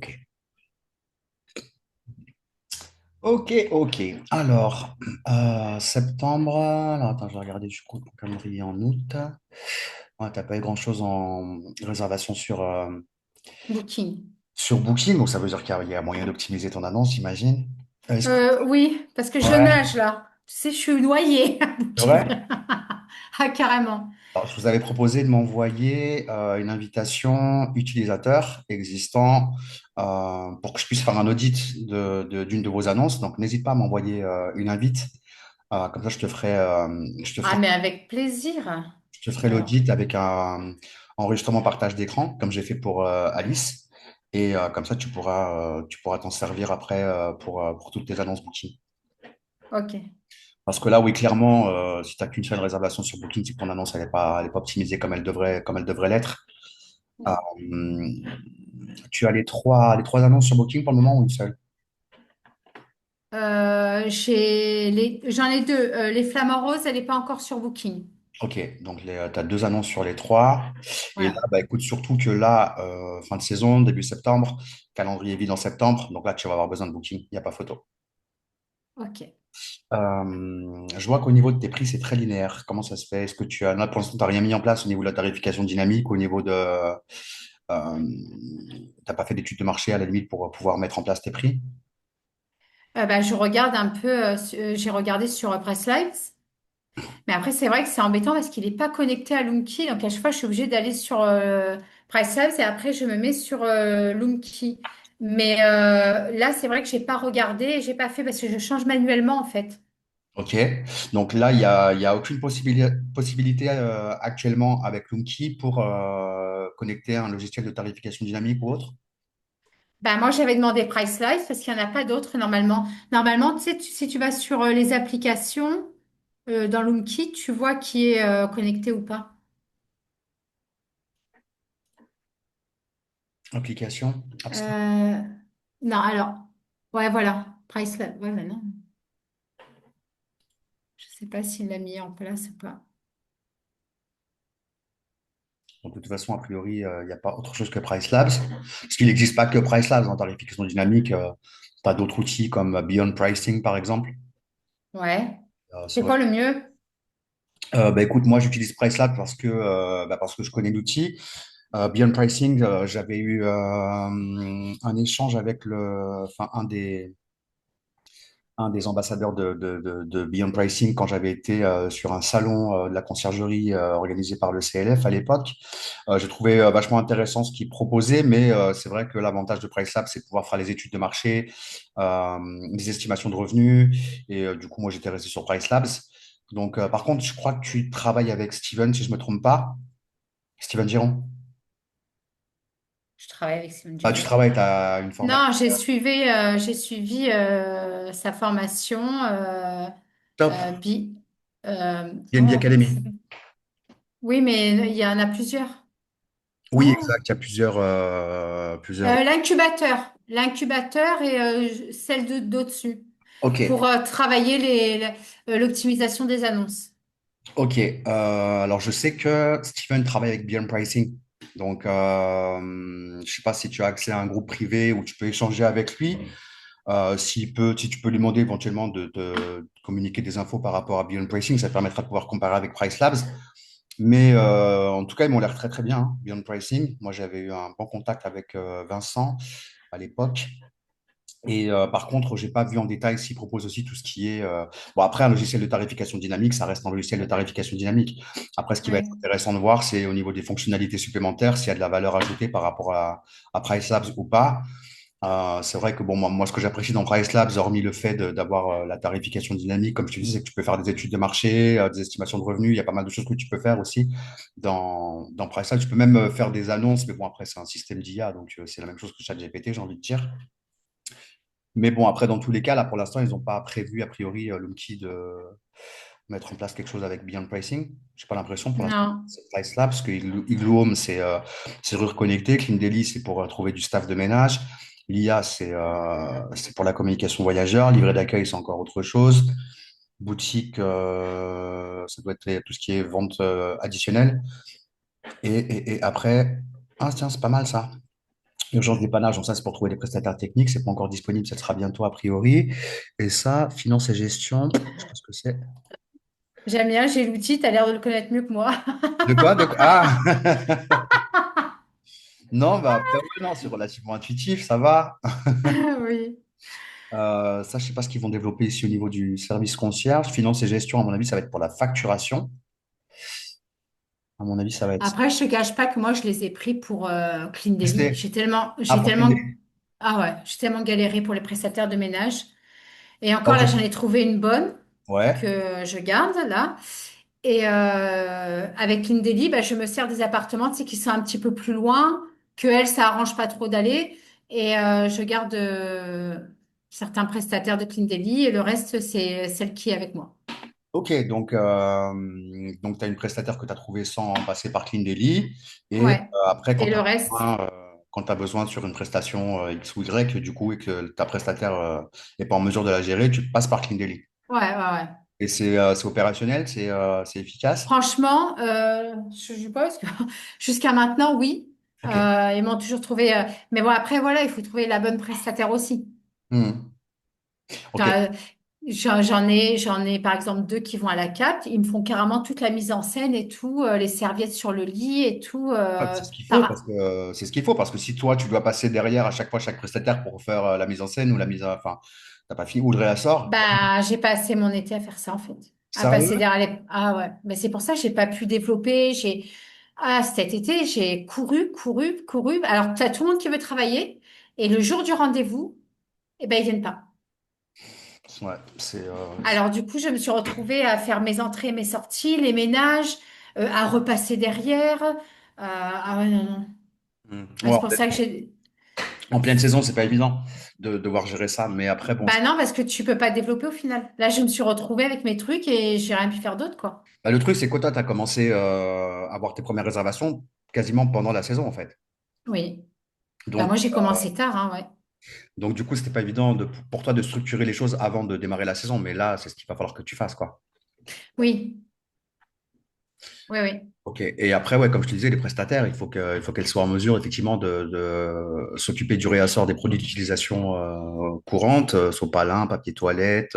Ok. Ok, ok. Alors, septembre. Alors, attends, je vais regarder du coup ton calendrier en août. Ouais, t'as pas eu grand-chose en réservation Booking. sur Booking, donc ça veut dire qu'il y a moyen d'optimiser ton annonce, j'imagine. Est-ce que... Oui, parce que je Ouais, nage là. Tu sais, je suis noyée à c'est Booking. vrai. Ah, carrément. Alors, je vous avais proposé de m'envoyer une invitation utilisateur existant pour que je puisse faire un audit d'une de vos annonces. Donc, n'hésite pas à m'envoyer une invite. Comme ça, Ah, mais avec plaisir. je te ferai Alors, l'audit avec un enregistrement partage d'écran, comme j'ai fait pour Alice. Et comme ça, tu pourras t'en servir après pour toutes tes annonces Booking. ok. Parce que là, oui, clairement, si tu n'as qu'une seule réservation sur Booking, c'est que ton annonce, elle est pas optimisée comme elle devrait l'être. Euh, Tu as les trois annonces sur Booking pour le moment ou une seule? J'en ai deux. Les flamants roses, elle n'est pas encore sur Booking. Ok, donc tu as deux annonces sur les trois. Et là, Voilà. bah, écoute, surtout que là, fin de saison, début septembre, calendrier vide en septembre, donc là, tu vas avoir besoin de Booking, il n'y a pas photo. Ok. Je vois qu'au niveau de tes prix, c'est très linéaire. Comment ça se fait? Est-ce que là, pour l'instant, tu n'as rien mis en place au niveau de la tarification dynamique, au niveau de... t'as pas fait d'études de marché à la limite pour pouvoir mettre en place tes prix? Bah, je regarde un peu. J'ai regardé sur Pricelight. Mais après, c'est vrai que c'est embêtant parce qu'il n'est pas connecté à Loomkey. Donc, à chaque fois, je suis obligée d'aller sur PriceLabs et après, je me mets sur Loomkey. Mais là, c'est vrai que j'ai pas regardé et j'ai pas fait parce que je change manuellement, en fait. Ok, donc là, il y a aucune possibilité actuellement avec Loomkey pour connecter un logiciel de tarification dynamique ou autre? Bah, moi, j'avais demandé PriceLabs parce qu'il n'y en a pas d'autres normalement. Normalement, tu sais, si tu vas sur les applications dans Loomkey, tu vois qui est connecté ou pas. Application, App Store. Euh, non, alors, ouais, voilà, PriceLabs. Ouais, mais non, je sais pas s'il l'a mis en place ou pas. Donc, de toute façon, a priori, il n'y a pas autre chose que Price Labs. Parce qu'il n'existe pas que Price Labs en tarification dynamique. Tu as d'autres outils comme Beyond Pricing, par exemple. Ouais. C'est C'est vrai. quoi le mieux? Bah, écoute, moi, j'utilise Price Labs parce que je connais l'outil. Beyond Pricing, j'avais eu un échange avec un des ambassadeurs de Beyond Pricing quand j'avais été sur un salon de la conciergerie organisé par le CLF à l'époque. J'ai trouvé vachement intéressant ce qu'il proposait, mais c'est vrai que l'avantage de PriceLab, c'est de pouvoir faire les études de marché, euh, les estimations de revenus. Et du coup, moi, j'étais resté sur PriceLabs. Donc, par contre, je crois que tu travailles avec Steven, si je ne me trompe pas. Steven Giron. Je travaille avec Simone Ah, tu Giraud. travailles, tu as une formation. Non, j'ai suivi sa formation Top. bi. BNB Comment on appelle ça? Academy. Oui, mais il y en a plusieurs. Oui, Oh. exact. Il y a plusieurs. L'incubateur et celle d'au-dessus Ok. pour travailler l'optimisation des annonces. Ok, alors je sais que Steven travaille avec Beyond Pricing. Donc, je sais pas si tu as accès à un groupe privé où tu peux échanger avec lui. Si tu peux lui demander éventuellement de communiquer des infos par rapport à Beyond Pricing, ça te permettra de pouvoir comparer avec Price Labs. Mais en tout cas, ils m'ont l'air très très bien, hein, Beyond Pricing. Moi, j'avais eu un bon contact avec Vincent à l'époque. Et par contre, j'ai pas vu en détail s'il propose aussi tout ce qui est. Bon, après, un logiciel de tarification dynamique, ça reste un logiciel de tarification dynamique. Après, ce qui va être Ouais. intéressant de voir, c'est au niveau des fonctionnalités supplémentaires, s'il y a de la valeur ajoutée par rapport à Price Labs ou pas. C'est vrai que bon, moi, ce que j'apprécie dans Price Labs, hormis le fait d'avoir la tarification dynamique, comme je te dis, c'est que tu peux faire des études de marché, des estimations de revenus. Il y a pas mal de choses que tu peux faire aussi dans Price Labs. Tu peux même faire des annonces, mais bon, après, c'est un système d'IA, donc c'est la même chose que ChatGPT, j'ai envie de dire. Mais bon, après, dans tous les cas, là, pour l'instant, ils n'ont pas prévu, a priori, Loomkey de mettre en place quelque chose avec Beyond Pricing. J'ai pas l'impression pour l'instant. Non. C'est Price Lab, parce que Igloo Home, c'est rue connecté. Clean Daily, c'est pour trouver du staff de ménage. L'IA, c'est pour la communication voyageur. Livret d'accueil, c'est encore autre chose. Boutique, ça doit être tout ce qui est vente additionnelle. Et après, ah tiens, c'est pas mal ça. Urgence dépannage, donc ça, c'est pour trouver des prestataires techniques. C'est pas encore disponible, ça sera bientôt a priori. Et ça, finance et gestion, je sais pas ce que c'est. J'aime bien, j'ai l'outil, tu as l'air de le connaître mieux que moi. De quoi? Ah! Non, bah après, ouais, non, c'est relativement intuitif, ça va. Oui. Ça, je sais pas ce qu'ils vont développer ici au niveau du service concierge. Finance et gestion, à mon avis, ça va être pour la facturation. À mon avis, ça va être ça. Après, je te cache pas que moi, je les ai pris pour Clean Daily. Restez. Ah, pour Ah ouais, j'ai tellement galéré pour les prestataires de ménage. Et encore Donc, là, j'en ai trouvé une bonne ouais. que je garde là. Et avec Lindeley, bah, je me sers des appartements, tu sais, qui sont un petit peu plus loin, que elle, ça arrange pas trop d'aller. Et je garde certains prestataires de Clean et le reste, c'est celle qui est avec moi. Ok, donc tu as une prestataire que tu as trouvée sans passer par Clean Daily. Et Ouais. après, Et le reste, quand tu as besoin sur une prestation X ou Y, du coup, et que ta prestataire n'est pas en mesure de la gérer, tu passes par Clean Daily. ouais, ouais, ouais. Et c'est opérationnel, c'est efficace. Franchement, je sais pas, parce que jusqu'à maintenant, oui. Ok. Ils m'ont toujours trouvé. Mais bon, après, voilà, il faut trouver la bonne prestataire aussi. Hmm. Ok. T'as- j'en ai par exemple deux qui vont à la CAP. Ils me font carrément toute la mise en scène et tout, les serviettes sur le lit et tout. Ouais, c'est ce qu'il faut parce que c'est ce qu'il faut parce que si toi tu dois passer derrière à chaque fois chaque prestataire pour faire la mise en scène ou enfin t'as pas fini ou le réassort. Bah, j'ai passé mon été à faire ça en fait. À passer Sérieux? derrière les. Ah ouais. Mais c'est pour ça que j'ai pas pu développer. Cet été, j'ai couru. Alors, t'as tout le monde qui veut travailler. Et le jour du rendez-vous, eh ben, ils viennent pas. Ouais, c'est Alors, du coup, je me suis retrouvée à faire mes entrées, mes sorties, les ménages, à repasser derrière. Ah ouais, non, non. Ah, ouais, c'est pour ça que j'ai. en pleine saison, c'est pas évident de devoir gérer ça. Mais après, bon, Bah non, parce que tu peux pas développer au final. Là, je me suis retrouvée avec mes trucs et j'ai rien pu faire d'autre, quoi. bah, le truc, c'est que toi, tu as commencé à avoir tes premières réservations quasiment pendant la saison, en fait. Oui. Bah Donc, moi, j'ai commencé tard, hein, ouais. donc du coup, c'était pas évident pour toi de structurer les choses avant de démarrer la saison. Mais là, c'est ce qu'il va falloir que tu fasses, quoi. Oui, oui, oui. Ok. Et après, ouais, comme je te disais, les prestataires, il faut qu'elles soient en mesure, effectivement, de s'occuper du réassort des produits d'utilisation courante, sopalin, papier toilette,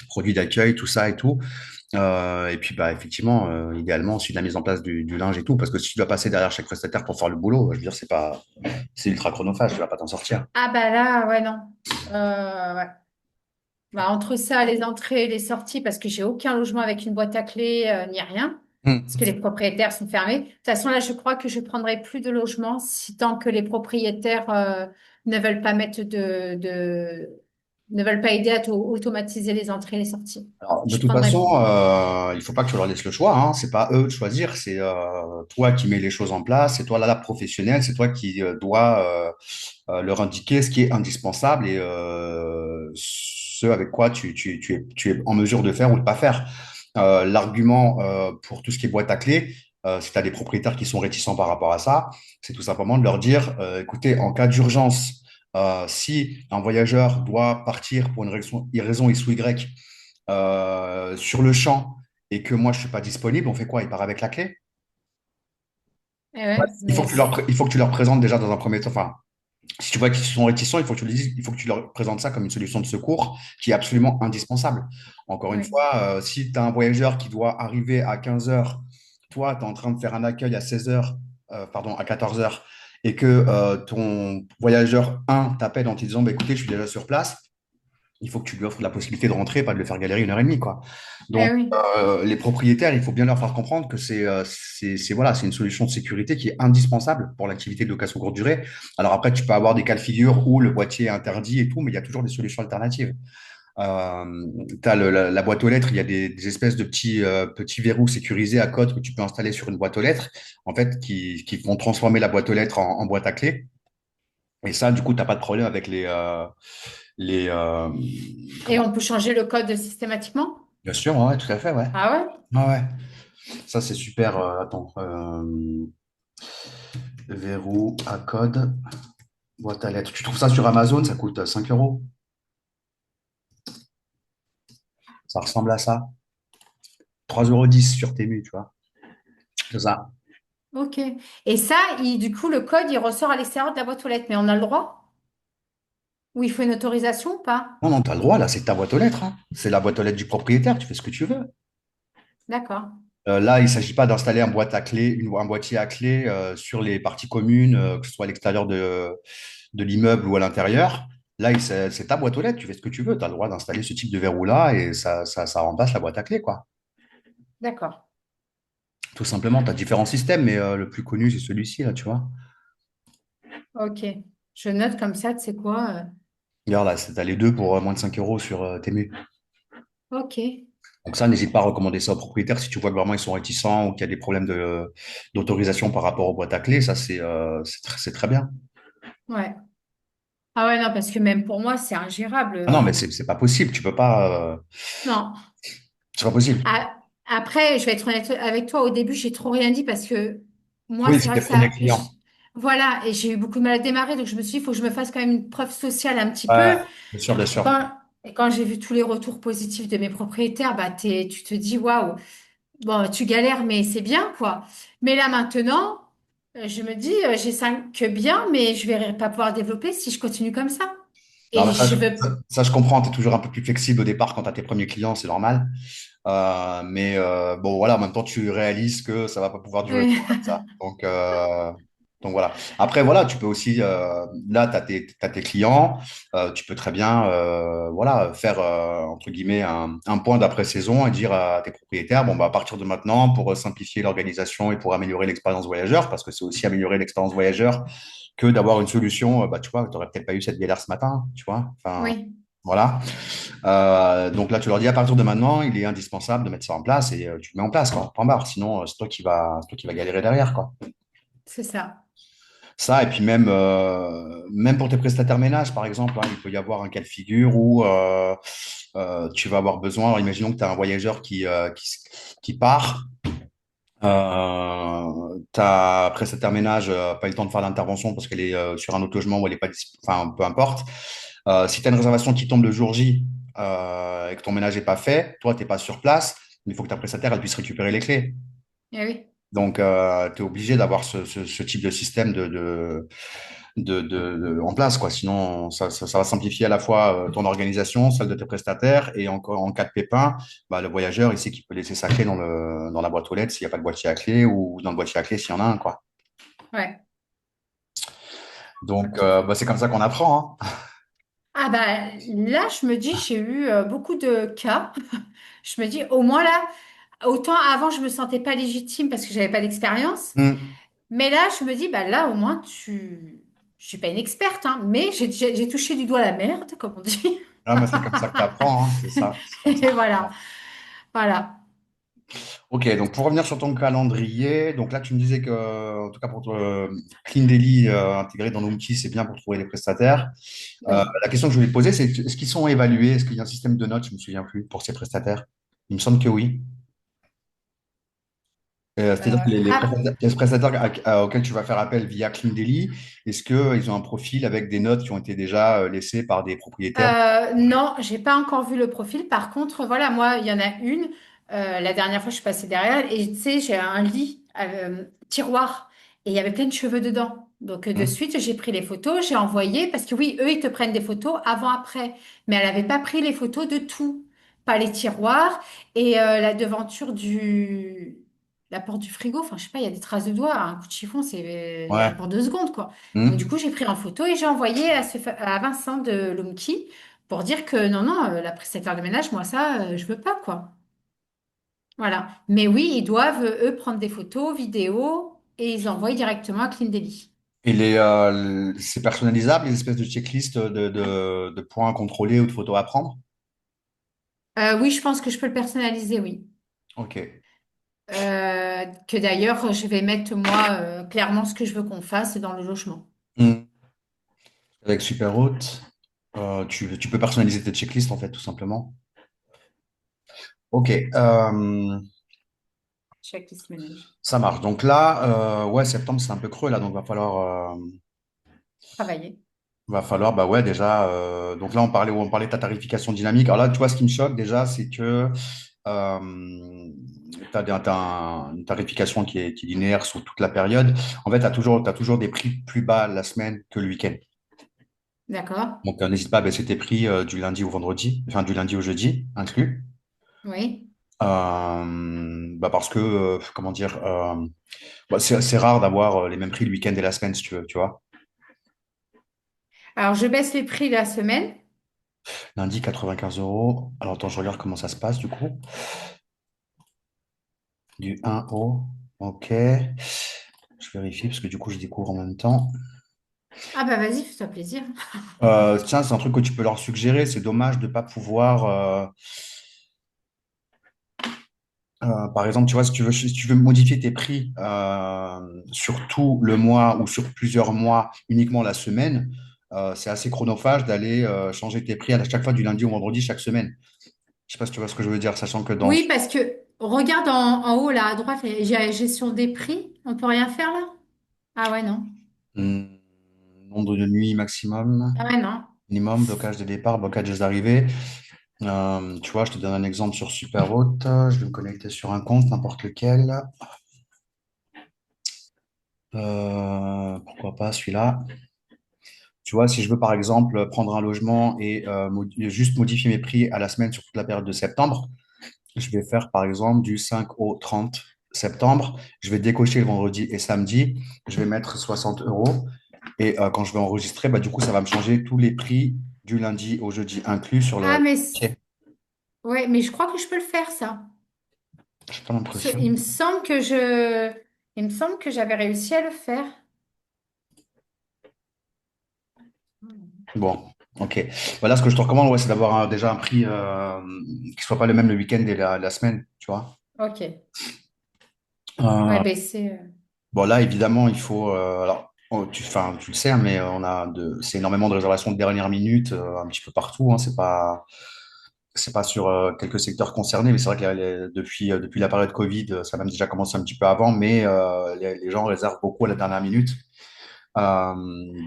produits d'accueil, tout ça et tout. Et puis, bah, effectivement, idéalement, aussi de la mise en place du linge et tout, parce que si tu dois passer derrière chaque prestataire pour faire le boulot, je veux dire, c'est ultra chronophage, tu vas pas t'en sortir. Ah bah là, ouais, non. Ouais. Bah, entre ça, les entrées et les sorties, parce que j'ai aucun logement avec une boîte à clés, ni rien, parce que les Hmm. propriétaires sont fermés. De toute façon, là, je crois que je prendrai plus de logement si tant que les propriétaires, ne veulent pas ne veulent pas aider à automatiser les entrées et les sorties. Alors, de Je toute prendrai façon, plus. il faut pas que tu leur laisses le choix, hein. C'est pas eux de choisir, c'est toi qui mets les choses en place, c'est toi là, la professionnelle, c'est toi qui dois leur indiquer ce qui est indispensable et ce avec quoi tu es en mesure de faire ou de pas faire. L'argument pour tout ce qui est boîte à clés, si tu as des propriétaires qui sont réticents par rapport à ça, c'est tout simplement de leur dire, écoutez, en cas d'urgence, si un voyageur doit partir pour une raison X ou Y sur le champ et que moi je suis pas disponible, on fait quoi? Il part avec la clé? Eh ouais, Il faut mais que il faut que tu leur présentes déjà dans un premier temps. Enfin, si tu vois qu'ils sont réticents, il faut que tu leur dises, il faut que tu leur présentes ça comme une solution de secours qui est absolument indispensable. Encore une oui. fois, si tu as un voyageur qui doit arriver à 15 heures, toi, tu es en train de faire un accueil à 16 heures, pardon, à 14 heures, et que ton voyageur un t'appelle en te disant, bah, écoutez, je suis déjà sur place, il faut que tu lui offres la possibilité de rentrer, pas de le faire galérer 1 heure et demie, quoi. Donc, Eh oui. les propriétaires, il faut bien leur faire comprendre que voilà, c'est une solution de sécurité qui est indispensable pour l'activité de location courte durée. Alors après, tu peux avoir des cas de figure où le boîtier est interdit et tout, mais il y a toujours des solutions alternatives. Tu as la boîte aux lettres, il y a des espèces de petits verrous sécurisés à code que tu peux installer sur une boîte aux lettres, en fait, qui vont transformer la boîte aux lettres en boîte à clés. Et ça, du coup, tu n'as pas de problème avec les, Et comment on peut changer le code systématiquement? Bien sûr, ouais, tout à fait, ouais. Ah ouais? Ouais, ouais. Ça, c'est super. Attends. Verrou à code, boîte à lettres. Tu trouves ça sur Amazon, ça coûte 5 euros. Ça ressemble à ça. 3,10 € sur Temu, tu vois. C'est ça. Ok. Et ça, du coup, le code, il ressort à l'extérieur de la boîte aux lettres. Mais on a le droit? Ou il faut une autorisation ou pas? Non, non, tu as le droit, là, c'est ta boîte aux lettres, hein. C'est la boîte aux lettres du propriétaire, tu fais ce que tu veux. D'accord. Là, il ne s'agit pas d'installer un boîtier à clé sur les parties communes, que ce soit à l'extérieur de l'immeuble ou à l'intérieur. Là, c'est ta boîte aux lettres, tu fais ce que tu veux. Tu as le droit d'installer ce type de verrou-là et ça remplace la boîte à clé, quoi. D'accord. Tout simplement, tu as différents systèmes, mais le plus connu, c'est celui-ci, là, tu vois. Ok. Je note comme ça, tu sais quoi? Regarde, là, t'as les deux pour moins de 5 euros sur Temu. Ok. Donc ça, n'hésite pas à recommander ça aux propriétaires si tu vois que vraiment ils sont réticents ou qu'il y a des problèmes d'autorisation par rapport aux boîtes à clés. Ça, c'est très bien. Ouais. Ah ouais, non, parce que même pour moi, c'est ingérable. Ah non, mais c'est pas possible. Tu peux pas. Non. C'est pas possible. Après, je vais être honnête avec toi, au début, j'ai trop rien dit parce que moi, Oui, c'est c'est vrai tes que premiers ça. clients. Voilà, et j'ai eu beaucoup de mal à démarrer, donc je me suis dit, il faut que je me fasse quand même une preuve sociale un petit Ouais, peu. bien sûr, bien Et sûr. quand j'ai vu tous les retours positifs de mes propriétaires, bah, tu te dis, waouh, bon, tu galères, mais c'est bien, quoi. Mais là, maintenant, je me dis, j'ai 5 biens, mais je vais pas pouvoir développer si je continue comme ça. Non, Et mais je veux. je comprends. Tu es toujours un peu plus flexible au départ quand tu as tes premiers clients, c'est normal. Mais bon, voilà, en même temps, tu réalises que ça va pas pouvoir durer trop comme ça. Donc voilà. Après, voilà, tu peux aussi, là, t'as tes clients, tu peux très bien voilà, faire, entre guillemets, un point d'après-saison et dire à tes propriétaires, bon, bah, à partir de maintenant, pour simplifier l'organisation et pour améliorer l'expérience voyageur, parce que c'est aussi améliorer l'expérience voyageur que d'avoir une solution, bah, tu vois, tu n'aurais peut-être pas eu cette galère ce matin, tu vois. Enfin, Oui, voilà. Donc là, tu leur dis à partir de maintenant, il est indispensable de mettre ça en place et tu le mets en place, quoi. Point barre. Sinon, c'est toi qui va galérer derrière, quoi. c'est ça. Ça, et puis même pour tes prestataires ménages, par exemple, hein, il peut y avoir un cas de figure où tu vas avoir besoin. Alors, imaginons que tu as un voyageur qui part. Ta prestataire ménage pas eu le temps de faire l'intervention parce qu'elle est sur un autre logement où elle est pas enfin peu importe. Si tu as une réservation qui tombe le jour J et que ton ménage n'est pas fait, toi, tu n'es pas sur place, mais il faut que ta prestataire elle puisse récupérer les clés. Eh oui, Donc, tu es obligé d'avoir ce type de système en place, quoi. Sinon, ça va simplifier à la fois ton organisation, celle de tes prestataires, et encore en cas de pépin, bah, le voyageur, il sait qu'il peut laisser sa clé dans la boîte aux lettres s'il n'y a pas de boîtier à clé ou dans le boîtier à clé s'il y en a un, quoi. ouais. Donc, Ok. bah, c'est comme ça qu'on apprend, hein. Ah bah là, je me dis, j'ai eu beaucoup de cas. Je me dis, au moins là, autant avant, je me sentais pas légitime parce que j'avais pas d'expérience. Hmm. Mais là, je me dis, bah là, au moins, je suis pas une experte, hein, mais j'ai touché du doigt la merde, comme on dit. Ah, mais c'est comme ça que tu apprends, hein. C'est ça. C'est comme ça Et que voilà, t'apprends. voilà. Ok, donc pour revenir sur ton calendrier, donc là tu me disais que, en tout cas pour toi, Clean Daily intégré dans l'outil, c'est bien pour trouver les prestataires. Oui. La question que je voulais te poser, c'est est-ce qu'ils sont évalués? Est-ce qu'il y a un système de notes? Je me souviens plus pour ces prestataires. Il me semble que oui. C'est-à-dire que Ah, les prestataires auxquels tu vas faire appel via Clean Daily, est-ce qu'ils ont un profil avec des notes qui ont été déjà laissées par des propriétaires? non, j'ai pas encore vu le profil. Par contre, voilà, moi, il y en a une. La dernière fois, je suis passée derrière et tu sais, j'ai un lit, tiroir, et il y avait plein de cheveux dedans. Donc, de Hmm. suite, j'ai pris les photos, j'ai envoyé, parce que oui, eux, ils te prennent des photos avant-après. Mais elle n'avait pas pris les photos de tout, pas les tiroirs et la devanture la porte du frigo. Enfin, je sais pas, il y a des traces de doigts. Un coup de chiffon, c'est Ouais. pour 2 secondes, quoi. Donc, du Hmm. coup, j'ai pris en photo et j'ai envoyé à Vincent de Lumki pour dire que non, non, la prestataire de ménage, moi, ça, je veux pas, quoi. Voilà. Mais oui, ils doivent, eux, prendre des photos, vidéos et ils envoient directement à Clean Daily. Et c'est personnalisable, les espèces de checklists de points à contrôler ou de photos à prendre? Oui, je pense que je peux le personnaliser, oui. Ok. Que d'ailleurs, je vais mettre, moi, clairement ce que je veux qu'on fasse dans le logement. Hmm. Avec Superhot, tu peux personnaliser tes checklists, en fait, tout simplement. Ok, Checklist ménage. ça marche. Donc là, ouais, septembre, c'est un peu creux, là, donc Travailler. va falloir, bah ouais, déjà, donc là, on parlait de ta tarification dynamique. Alors là, tu vois, ce qui me choque déjà, c'est que tu une tarification qui est linéaire sur toute la période. En fait, t'as toujours des prix plus bas la semaine que le week-end. D'accord. Donc, n'hésite pas à baisser tes prix du lundi au vendredi, enfin du lundi au jeudi inclus. Oui. Parce que, comment dire, c'est rare d'avoir les mêmes prix le week-end et la semaine, si tu veux, tu vois. Alors, je baisse les prix la semaine. Lundi, 95 euros. Alors, attends, je regarde comment ça se passe, du coup. Du 1 au... Ok. Je vérifie, parce que du coup, je découvre en même temps. Ah bah vas-y, fais-toi plaisir. Tiens, c'est un truc que tu peux leur suggérer. C'est dommage de ne pas pouvoir... par exemple, tu vois, si tu veux modifier tes prix sur tout le mois ou sur plusieurs mois, uniquement la semaine, c'est assez chronophage d'aller changer tes prix à chaque fois du lundi au vendredi chaque semaine. Je sais pas si tu vois ce que je veux dire, sachant que dans Oui, parce que regarde en haut là à droite, j'ai gestion des prix. On peut rien faire là? Ah ouais, non. hmm, nombre de nuits maximum, Ah ouais, non. minimum, blocage des départs, blocage des arrivées. Tu vois, je te donne un exemple sur Superhot. Je vais me connecter sur un compte, n'importe lequel. Pourquoi pas celui-là. Tu vois, si je veux par exemple prendre un logement et juste modifier mes prix à la semaine sur toute la période de septembre, je vais faire par exemple du 5 au 30 septembre. Je vais décocher le vendredi et samedi. Je vais mettre 60 euros. Et quand je vais enregistrer, bah, du coup, ça va me changer tous les prix du lundi au jeudi inclus sur Ah le... mais Ok. ouais, mais je crois que je peux le faire ça. J'ai pas l'impression. Il me semble que j'avais réussi à le faire. Bon, ok. Voilà, ce que je te recommande, ouais, c'est d'avoir déjà un prix qui soit pas le même le week-end et la semaine, tu vois. Ok. Ouais, Euh, ben c'est. bon, là, évidemment, il faut. Alors, enfin, tu le sais, hein, mais c'est énormément de réservations de dernière minute un petit peu partout. Hein, c'est pas sur quelques secteurs concernés, mais c'est vrai que depuis la période Covid, ça a même déjà commencé un petit peu avant, mais les gens réservent beaucoup à la dernière minute.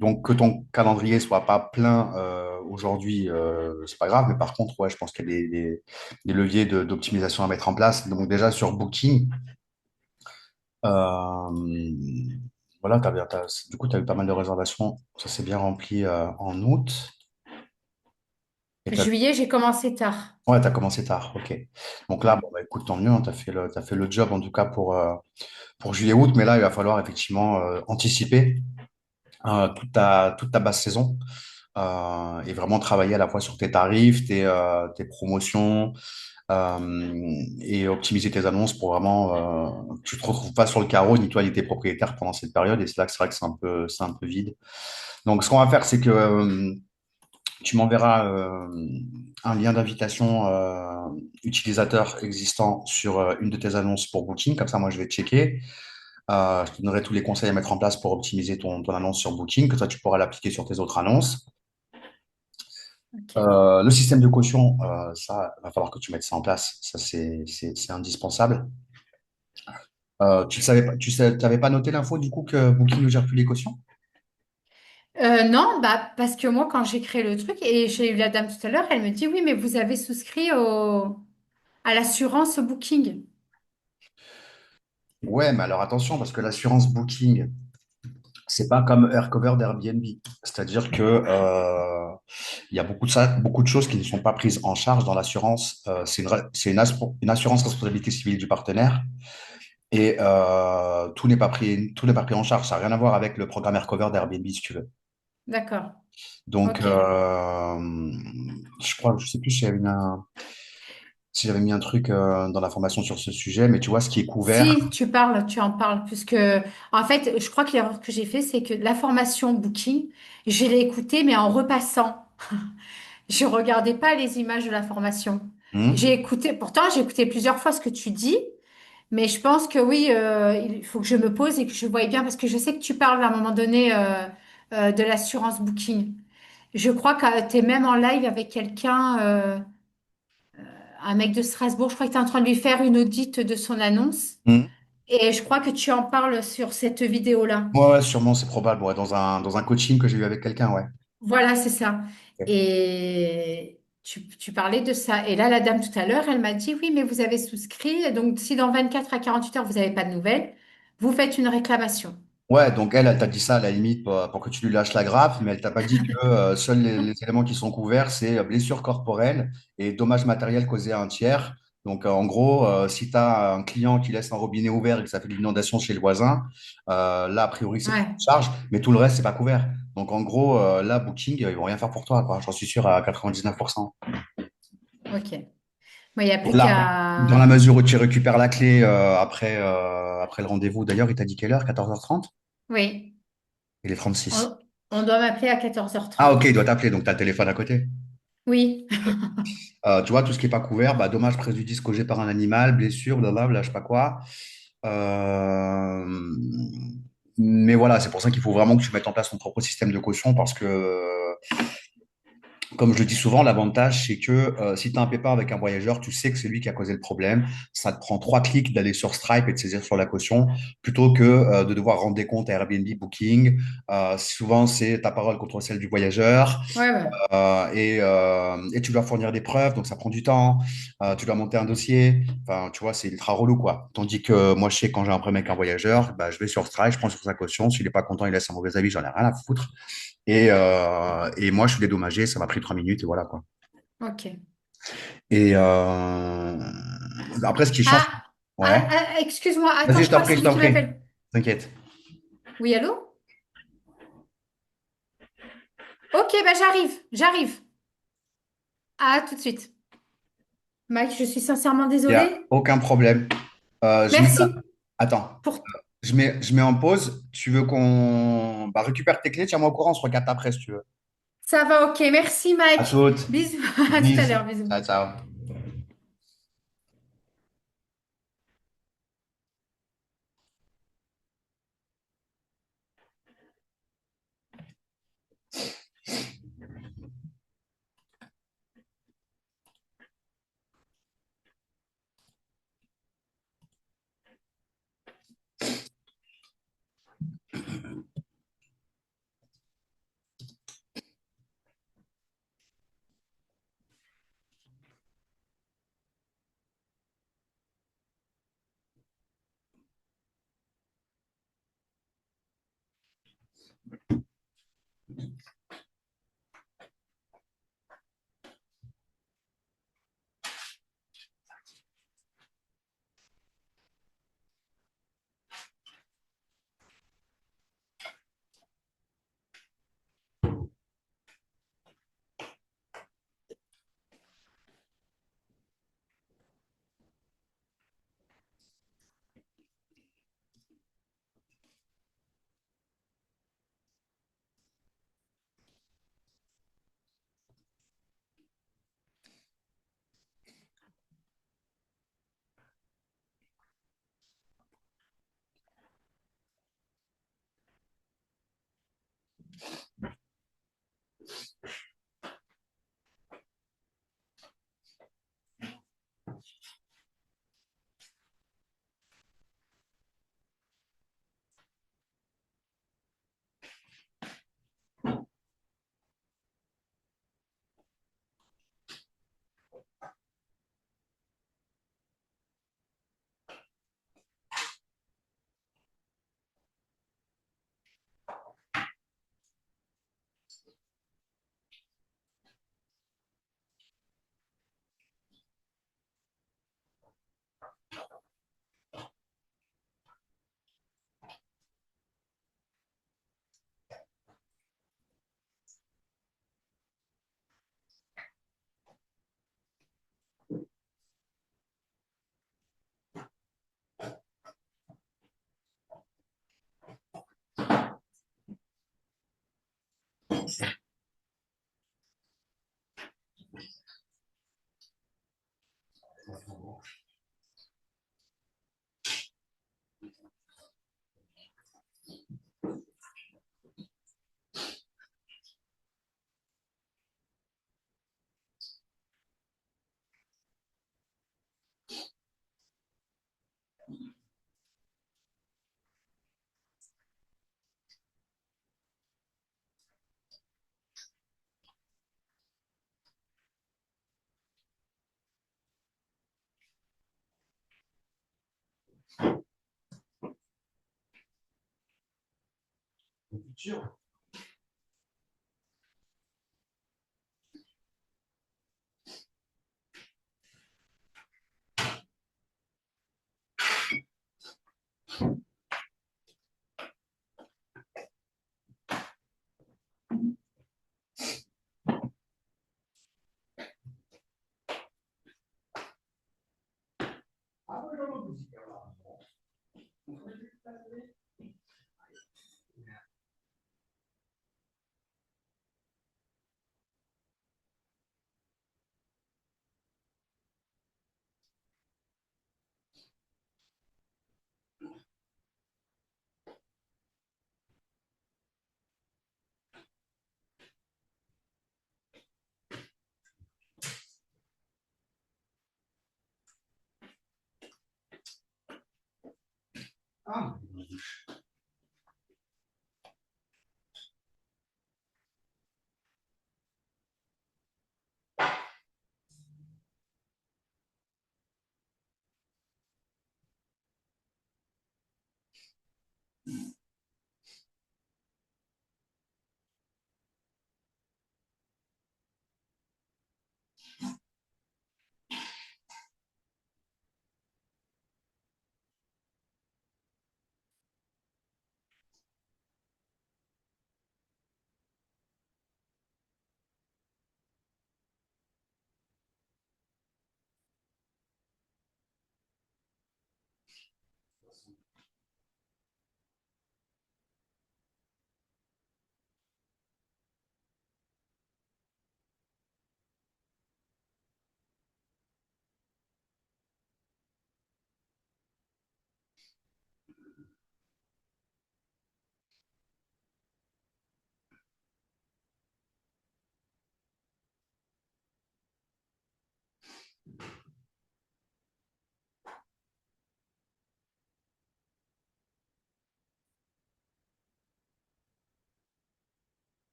Donc que ton calendrier soit pas plein aujourd'hui, c'est pas grave, mais par contre, ouais, je pense qu'il y a des leviers d'optimisation à mettre en place. Donc déjà sur Booking, euh, voilà, du coup, tu as eu pas mal de réservations, ça s'est bien rempli en août. Et Juillet, j'ai commencé tard. ouais, tu as commencé tard, ok. Donc là, Ouais. bon, bah, écoute, tant mieux, tu as t'as fait le job en tout cas pour juillet-août, mais là, il va falloir effectivement anticiper toute ta basse saison et vraiment travailler à la fois sur tes tarifs, tes promotions et optimiser tes annonces pour vraiment que tu te retrouves pas sur le carreau ni toi ni tes propriétaires pendant cette période. Et c'est là que c'est vrai que c'est un peu vide. Donc, ce qu'on va faire, c'est que tu m'enverras un lien d'invitation utilisateur existant sur une de tes annonces pour Booking. Comme ça, moi, je vais checker. Je te donnerai tous les conseils à mettre en place pour optimiser ton annonce sur Booking, que toi, tu pourras l'appliquer sur tes autres annonces. Ok. Le système de caution, ça, va falloir que tu mettes ça en place. Ça, c'est indispensable. Tu savais pas, t'avais pas noté l'info du coup que Booking ne gère plus les cautions? Non, bah parce que moi, quand j'ai créé le truc, et j'ai eu la dame tout à l'heure, elle me dit oui, mais vous avez souscrit à l'assurance Booking. Ouais, mais alors attention, parce que l'assurance Booking, c'est pas comme AirCover d'Airbnb. C'est-à-dire que il y a beaucoup de choses qui ne sont pas prises en charge dans l'assurance. C'est une assurance responsabilité civile du partenaire. Et tout n'est pas pris en charge. Ça n'a rien à voir avec le programme AirCover d'Airbnb, si tu veux. D'accord. Donc, Ok. je crois, je sais plus si j'avais mis un truc dans la formation sur ce sujet, mais tu vois, ce qui est couvert. Si tu en parles, puisque en fait, je crois que l'erreur que j'ai fait, c'est que la formation Booking, je l'ai écoutée, mais en repassant. Je regardais pas les images de la formation. Hmm. J'ai écouté, pourtant j'ai écouté plusieurs fois ce que tu dis, mais je pense que oui, il faut que je me pose et que je voie bien, parce que je sais que tu parles à un moment donné de l'assurance Booking. Je crois que tu es même en live avec quelqu'un, un mec de Strasbourg, je crois que tu es en train de lui faire une audite de son annonce. Hmm. Et je crois que tu en parles sur cette vidéo-là. Ouais, ouais, sûrement, c'est probable. Ouais, dans un coaching que j'ai eu avec quelqu'un, ouais. Voilà, c'est ça. Ok. Et tu parlais de ça. Et là, la dame tout à l'heure, elle m'a dit, oui, mais vous avez souscrit. Donc, si dans 24 à 48 heures, vous n'avez pas de nouvelles, vous faites une réclamation. Ouais, donc elle t'a dit ça à la limite pour que tu lui lâches la grappe, mais elle t'a pas dit que seuls les éléments qui sont couverts, c'est blessure corporelle et dommages matériels causés à un tiers. Donc en gros, si tu as un client qui laisse un robinet ouvert et que ça fait de l'inondation chez le voisin, là, a priori, c'est pris en Ouais, charge, mais tout le reste, c'est pas couvert. Donc en gros, là, Booking, ils vont rien faire pour toi, quoi. J'en suis sûr à 99%. ok. Moi, il n'y a plus Là, dans la qu'à... mesure où tu récupères la clé après le rendez-vous, d'ailleurs, il t'a dit quelle heure? 14h30. Oui, Il est 36. on doit m'appeler à Ah, ok, 14h30. il doit t'appeler, donc tu as le téléphone à côté. Oui, Tu vois, tout ce qui n'est pas couvert, bah, dommage, préjudice causé par un animal, blessure, blablabla, je sais pas quoi. Euh, Mais voilà, c'est pour ça qu'il faut vraiment que tu mettes en place ton propre système de caution parce que comme je le dis souvent, l'avantage, c'est que si tu as un pépin avec un voyageur, tu sais que c'est lui qui a causé le problème. Ça te prend 3 clics d'aller sur Stripe et de saisir sur la caution plutôt que de devoir rendre des comptes à Airbnb, Booking. Souvent, c'est ta parole contre celle du voyageur ouais, ouais. et tu dois fournir des preuves, donc ça prend du temps. Tu dois monter un dossier. Enfin, tu vois, c'est ultra relou, quoi. Tandis que moi, je sais que quand j'ai un problème avec un voyageur, bah, je vais sur Stripe, je prends sur sa caution. S'il n'est pas content, il laisse un mauvais avis, j'en ai rien à foutre. Et moi, je suis dédommagé, ça m'a pris 3 minutes et voilà quoi. Ok. Et après, ce qui change, Ah, ouais. excuse-moi, attends, Vas-y, je je t'en crois que prie, c'est je lui t'en qui prie. m'appelle. T'inquiète. Oui, allô? Ok, bah j'arrive. À tout de suite. Mike, je suis sincèrement Il n'y a désolée. aucun problème. Je mets... Merci Attends, pour... je mets en pause. Tu veux qu'on récupère tes clés? Tiens-moi au courant, on se regarde après si tu veux. Ça va, ok. Merci, À Mike. toutes. Bisous. À tout à Bisous. l'heure, bisous. Ciao, ciao. Ah,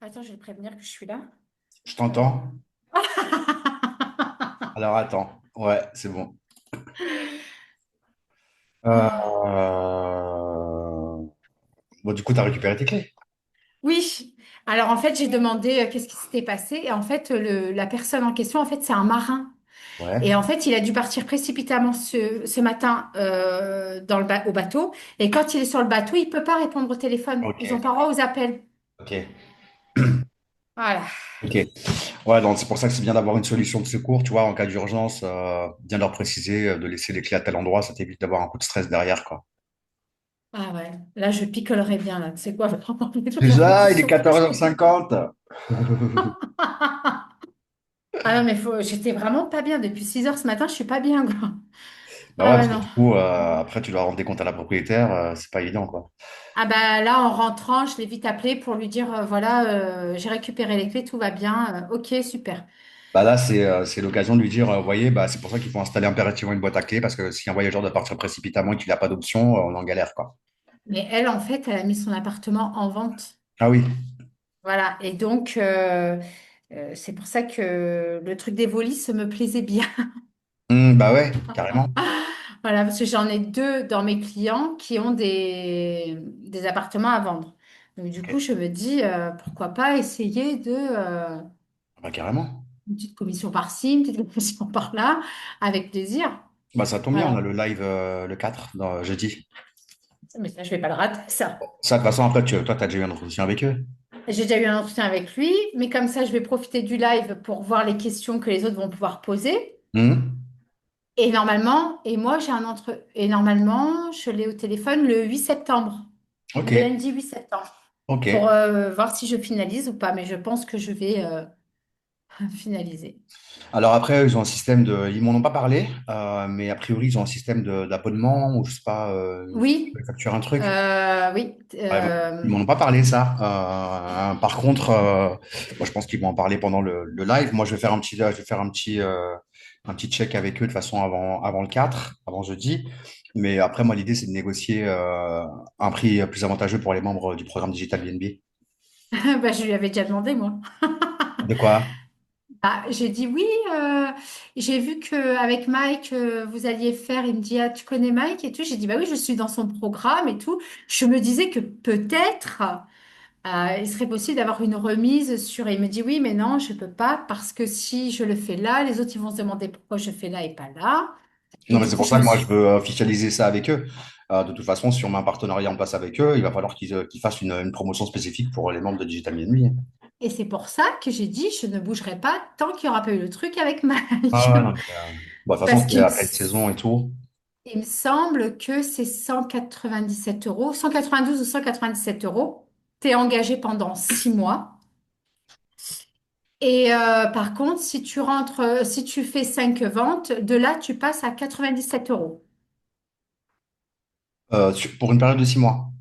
Attends, je vais te prévenir que je suis là. Je t'entends. Alors attends. Ouais, c'est bon. Euh, Ah. Bon, du coup, tu as récupéré tes clés. Oui, alors en fait, j'ai demandé qu'est-ce qui s'était passé et en fait, la personne en question, en fait, c'est un marin. Et Ouais. en fait, il a dû partir précipitamment ce matin au bateau. Et quand il est sur le bateau, il peut pas répondre au téléphone. Ok. Ils ont pas droit aux appels. Ok. Voilà. Ok. Ouais, donc c'est pour ça que c'est bien d'avoir une solution de secours, tu vois, en cas d'urgence, bien leur préciser de laisser les clés à tel endroit, ça t'évite d'avoir un coup de stress derrière, quoi. Ah ouais, là, je picolerais bien, là. Tu sais quoi, vraiment, toute la route du Déjà, il est secours, je picole. 14h50. Ah non, mais j'étais vraiment pas bien. Depuis 6 heures ce matin, je suis pas bien, quoi. Bah Ah ouais, ouais, parce que non. du coup, après, tu dois rendre des comptes à la propriétaire, c'est pas évident, quoi. Ah bah là, en rentrant, je l'ai vite appelé pour lui dire, voilà, j'ai récupéré les clés, tout va bien. Ok, super. Bah là, c'est l'occasion de lui dire, vous voyez, bah, c'est pour ça qu'il faut installer impérativement une boîte à clés, parce que si un voyageur doit partir précipitamment et qu'il n'a pas d'option, on est en galère, quoi. Mais elle, en fait, elle a mis son appartement en vente. Ah oui, Voilà. Et donc, C'est pour ça que le truc des Volis me plaisait bien. Bah ouais, carrément. Voilà, parce que j'en ai deux dans mes clients qui ont des appartements à vendre. Donc du Ok. coup, je me dis, pourquoi pas essayer Bah carrément. une petite commission par-ci, une petite commission par-là, avec plaisir. Bah ça tombe bien, on a Voilà. le live le 4, jeudi. Mais ça, je vais pas le rater, ça. Ça, de toute façon, après, toi, tu as déjà eu un entretien avec eux. J'ai déjà eu un entretien avec lui, mais comme ça, je vais profiter du live pour voir les questions que les autres vont pouvoir poser. Mhm. Et normalement, et normalement, je l'ai au téléphone le 8 septembre, Ok, le lundi 8 septembre, ok. pour voir si je finalise ou pas. Mais je pense que je vais finaliser. Alors après, ils ont un système de... Ils m'en ont pas parlé, mais a priori, ils ont un système d'abonnement ou je sais pas, tu Oui, peux facturer un truc. oui. Ouais, ils m'en ont pas parlé, ça. Par contre, moi, je pense qu'ils vont en parler pendant le live. Moi, je vais faire un petit check avec eux de toute façon avant le 4, avant jeudi. Mais après, moi, l'idée, c'est de négocier un prix plus avantageux pour les membres du programme Digital BNB. Bah, je lui avais déjà demandé, moi. De quoi? Ah, j'ai dit oui, j'ai vu qu'avec Mike, vous alliez faire. Il me dit, ah, tu connais Mike et tout. J'ai dit, bah oui, je suis dans son programme et tout. Je me disais que peut-être il serait possible d'avoir une remise sur. Et il me dit, oui, mais non, je peux pas parce que si je le fais là, les autres, ils vont se demander pourquoi je fais là et pas là. Et Non, mais du c'est coup, pour je ça me que moi, je suis. veux officialiser ça avec eux. De toute façon, si on met un partenariat en place avec eux, il va falloir qu'ils fassent une promotion spécifique pour les membres de Digital BNB. Et c'est pour ça que j'ai dit, je ne bougerai pas tant qu'il n'y aura pas eu le truc avec Mike. Ah, non, mais, bon, de toute façon, Parce c'est après une saison et tout. il me semble que c'est 197 euros, 192 ou 197 euros. Tu es engagé pendant 6 mois. Et par contre, si tu fais 5 ventes, de là, tu passes à 97 euros. Pour une période de 6 mois.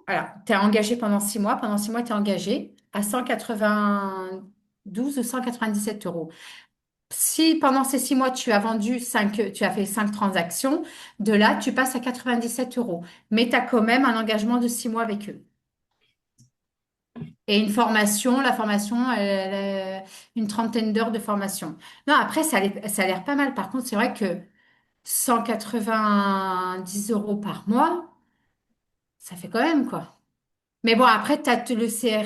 Alors, tu es engagé pendant 6 mois. Pendant 6 mois, tu es engagé à 192 ou 197 euros. Si pendant ces 6 mois, tu as fait 5 transactions, de là, tu passes à 97 euros. Mais tu as quand même un engagement de 6 mois avec eux. Et une formation, la formation, une trentaine d'heures de formation. Non, après, ça a l'air pas mal. Par contre, c'est vrai que 190 euros par mois, ça fait quand même quoi. Mais bon, après, tu as le CRM,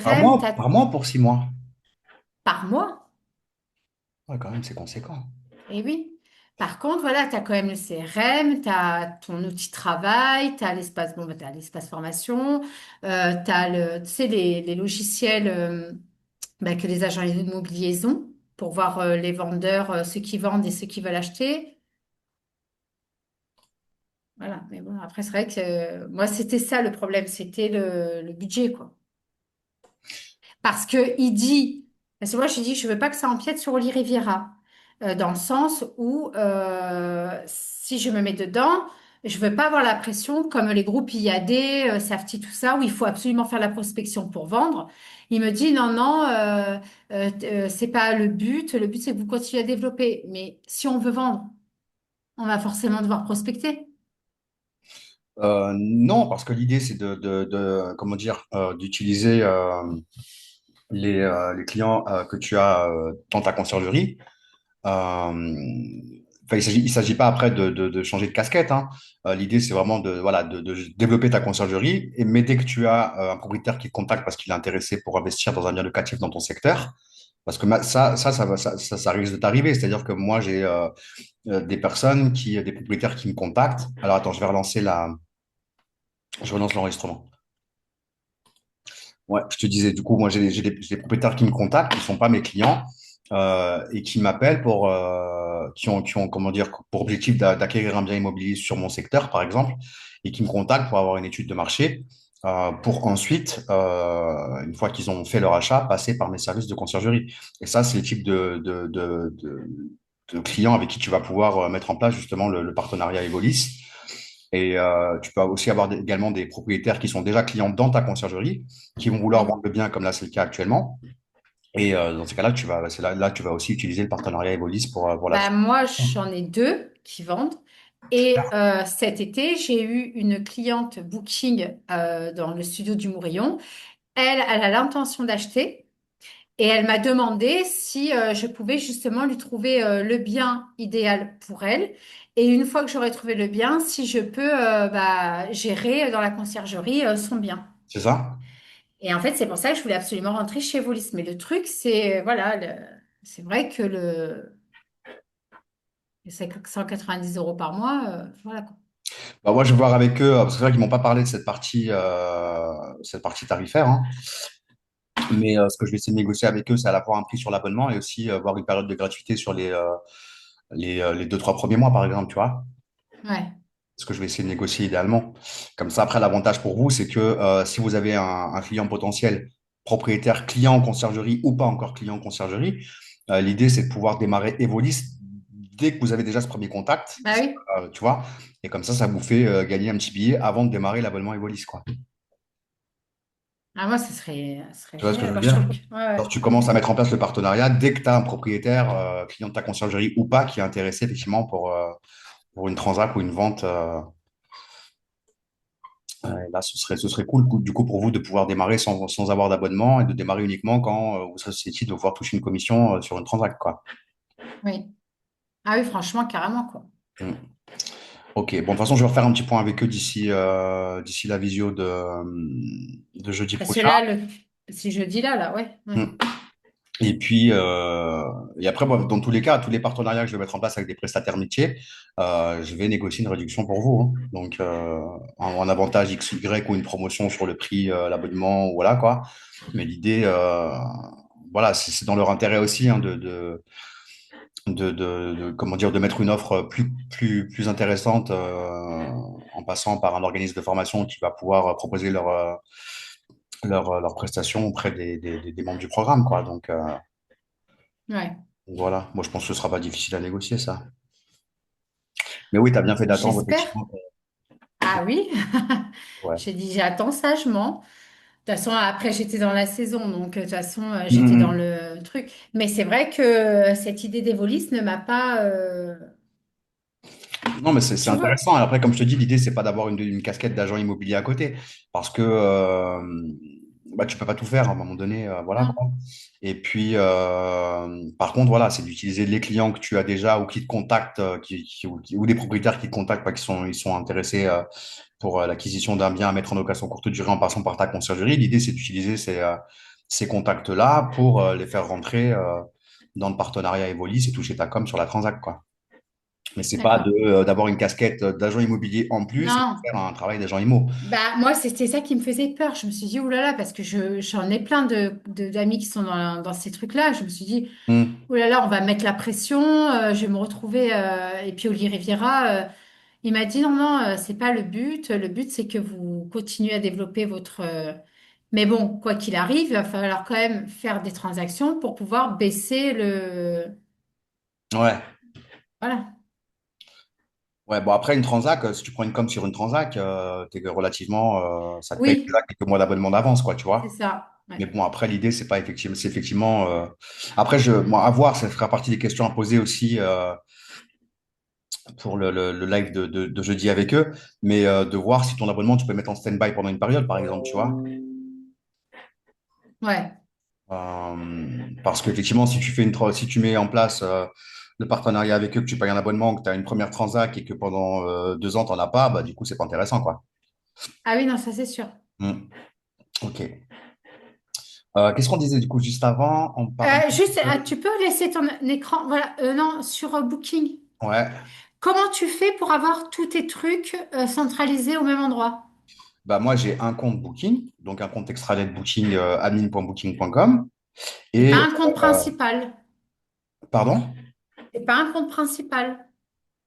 Par mois pour 6 mois. par mois. Ouais, quand même, c'est conséquent. Et oui. Par contre, voilà, tu as quand même le CRM, tu as ton outil de travail, tu as l'espace bon, bah, t'as l'espace formation, tu as tu sais, les logiciels bah, que les agents immobiliers ont pour voir les vendeurs, ceux qui vendent et ceux qui veulent acheter. Voilà. Mais bon, après, c'est vrai que moi, c'était ça le problème, c'était le budget, quoi. Parce que il dit, parce que moi je dis, je veux pas que ça empiète sur Oli Riviera, dans le sens où si je me mets dedans, je veux pas avoir la pression comme les groupes IAD, Safety, tout ça, où il faut absolument faire la prospection pour vendre. Il me dit non, non, c'est pas le but. Le but c'est que vous continuez à développer. Mais si on veut vendre, on va forcément devoir prospecter. Non, parce que l'idée, c'est comment dire, d'utiliser les clients que tu as dans ta conciergerie. Enfin, il s'agit pas après de changer de casquette, hein. L'idée, c'est vraiment voilà, de développer ta conciergerie. Mais dès que tu as un propriétaire qui te contacte parce qu'il est intéressé pour investir dans un bien locatif dans ton secteur, parce que ça risque de t'arriver. C'est-à-dire que moi, j'ai des propriétaires qui me contactent. Alors, attends, je relance l'enregistrement. Ouais, je te disais, du coup, moi, j'ai des propriétaires qui me contactent, qui ne sont pas mes clients, et qui m'appellent qui ont, comment dire, pour objectif d'acquérir un bien immobilier sur mon secteur, par exemple, et qui me contactent pour avoir une étude de marché, pour ensuite, une fois qu'ils ont fait leur achat, passer par mes services de conciergerie. Et ça, c'est le type de clients avec qui tu vas pouvoir mettre en place justement le partenariat Evolis. Et tu peux aussi avoir également des propriétaires qui sont déjà clients dans ta conciergerie, qui vont vouloir Oui. vendre le bien comme là c'est le cas actuellement. Et dans ces cas-là, tu vas aussi utiliser le partenariat Evolis pour la Bah, suite. moi, j'en ai deux qui vendent. Et cet été, j'ai eu une cliente booking dans le studio du Mourillon. Elle a l'intention d'acheter. Et elle m'a demandé si je pouvais justement lui trouver le bien idéal pour elle. Et une fois que j'aurai trouvé le bien, si je peux bah, gérer dans la conciergerie son bien. C'est ça? Et en fait, c'est pour ça que je voulais absolument rentrer chez Volis. Mais le truc, c'est voilà, c'est vrai que c'est que 190 € par mois, voilà quoi. Bah, moi, je vais voir avec eux, parce que c'est vrai qu'ils m'ont pas parlé de cette partie tarifaire, hein. Mais ce que je vais essayer de négocier avec eux, c'est à la fois un prix sur l'abonnement et aussi voir une période de gratuité sur les 2, 3 premiers mois, par exemple, tu vois. Ouais, Ce que je vais essayer de négocier idéalement. Comme ça, après, l'avantage pour vous, c'est que si vous avez un client potentiel, propriétaire, client en conciergerie ou pas encore client en conciergerie, l'idée, c'est de pouvoir démarrer Evolis dès que vous avez déjà ce premier contact, bah oui. tu vois. Et comme ça vous fait gagner un petit billet avant de démarrer l'abonnement Evolis, quoi. Ah, moi, ce serait Tu vois ce que je génial. veux Bah, je dire? trouve que, ouais, ouais. Alors, tu commences à mettre en place le partenariat dès que tu as un propriétaire, client de ta conciergerie ou pas, qui est intéressé effectivement pour une transac ou une vente. Là, ce serait cool, du coup, pour vous de pouvoir démarrer sans avoir d'abonnement et de démarrer uniquement quand vous serez susceptible de pouvoir toucher une commission sur une transac, quoi. Oui. Ah oui, franchement, carrément, quoi. Mm. Ok, bon, de toute façon, je vais refaire un petit point avec eux d'ici la visio de jeudi Parce que prochain. là, c'est jeudi là, ouais. Ouais. Mm. Et puis, et après, moi, dans tous les cas, tous les partenariats que je vais mettre en place avec des prestataires métiers, je vais négocier une réduction pour vous, hein. Donc, un avantage X, Y ou une promotion sur le prix, l'abonnement, voilà quoi. Mais l'idée, voilà, c'est dans leur intérêt aussi hein, comment dire, de mettre une offre plus intéressante en passant par un organisme de formation qui va pouvoir proposer leurs prestations auprès des membres du programme, quoi. Donc, Ouais. voilà, moi je pense que ce sera pas difficile à négocier ça. Mais oui, tu as bien fait d'attendre, J'espère. effectivement. Ah oui. Ouais. J'ai dit, j'attends sagement. De toute façon, après, j'étais dans la saison, donc de toute façon, j'étais dans Mhm. le truc. Mais c'est vrai que cette idée d'Evolis ne m'a pas. Non, mais c'est Tu vois? intéressant. Et après, comme je te dis, l'idée, c'est pas d'avoir une casquette d'agent immobilier à côté. Parce que bah, tu peux pas tout faire à un moment donné. Voilà, quoi. Non. Et puis, par contre, voilà, c'est d'utiliser les clients que tu as déjà ou qui te contactent, ou des propriétaires qui te contactent, pas, ils sont intéressés pour l'acquisition d'un bien à mettre en location courte durée en passant par ta conciergerie. L'idée, c'est d'utiliser ces contacts-là pour les faire rentrer dans le partenariat Evolis et toucher ta com sur la transac, quoi. Mais c'est pas D'accord. d'avoir une casquette d'agent immobilier en plus et de Non. faire un travail d'agent immo. Bah, moi, c'était ça qui me faisait peur. Je me suis dit, oulala, parce que j'en ai plein d'amis qui sont dans ces trucs-là. Je me suis dit, Hmm. oulala, on va mettre la pression, je vais me retrouver. Et puis, Oli Riviera, il m'a dit, non, non, c'est pas le but. Le but, c'est que vous continuez à développer votre. Mais bon, quoi qu'il arrive, il va falloir quand même faire des transactions pour pouvoir baisser le. Ouais. Voilà. Ouais, bon, après, une transac, si tu prends une com sur une transac, ça te paye déjà Oui, quelques mois d'abonnement d'avance, quoi, tu c'est vois. ça. Mais Ouais. bon, après, l'idée, c'est effectivement. Après, moi, à voir, ça fera partie des questions à poser aussi pour le live de jeudi avec eux, mais de voir si ton abonnement, tu peux mettre en stand-by pendant une période, par exemple, tu vois. Ouais. Parce qu'effectivement, si tu mets en place le partenariat avec eux, que tu payes un abonnement, que tu as une première transac et que pendant 2 ans, tu n'en as pas, bah, du coup, c'est pas intéressant, quoi. Ah oui, non, ça, c'est sûr. Hmm. Ok. Qu'est-ce qu'on disait du coup juste avant? On parlait. Juste, tu peux laisser ton écran, voilà, non, sur Booking. Ouais. Comment tu fais pour avoir tous tes trucs centralisés au même endroit? Bah, moi, j'ai un compte Booking, donc un compte extranet Booking, admin.booking.com. C'est pas Et, un compte principal. pardon? C'est pas un compte principal,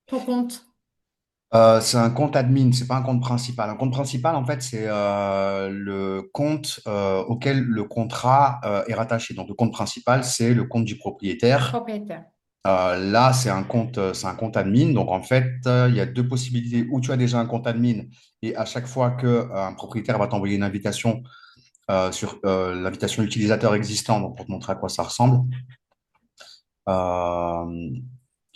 ton compte. C'est un compte admin, c'est pas un compte principal. Un compte principal, en fait, c'est le compte auquel le contrat est rattaché. Donc, le compte principal, c'est le compte du propriétaire. Propriétaire. Là, c'est un compte admin. Donc, en fait, il y a deux possibilités. Ou tu as déjà un compte admin et à chaque fois qu'un propriétaire va t'envoyer une invitation sur l'invitation utilisateur existant, donc pour te montrer à quoi ça ressemble. Euh,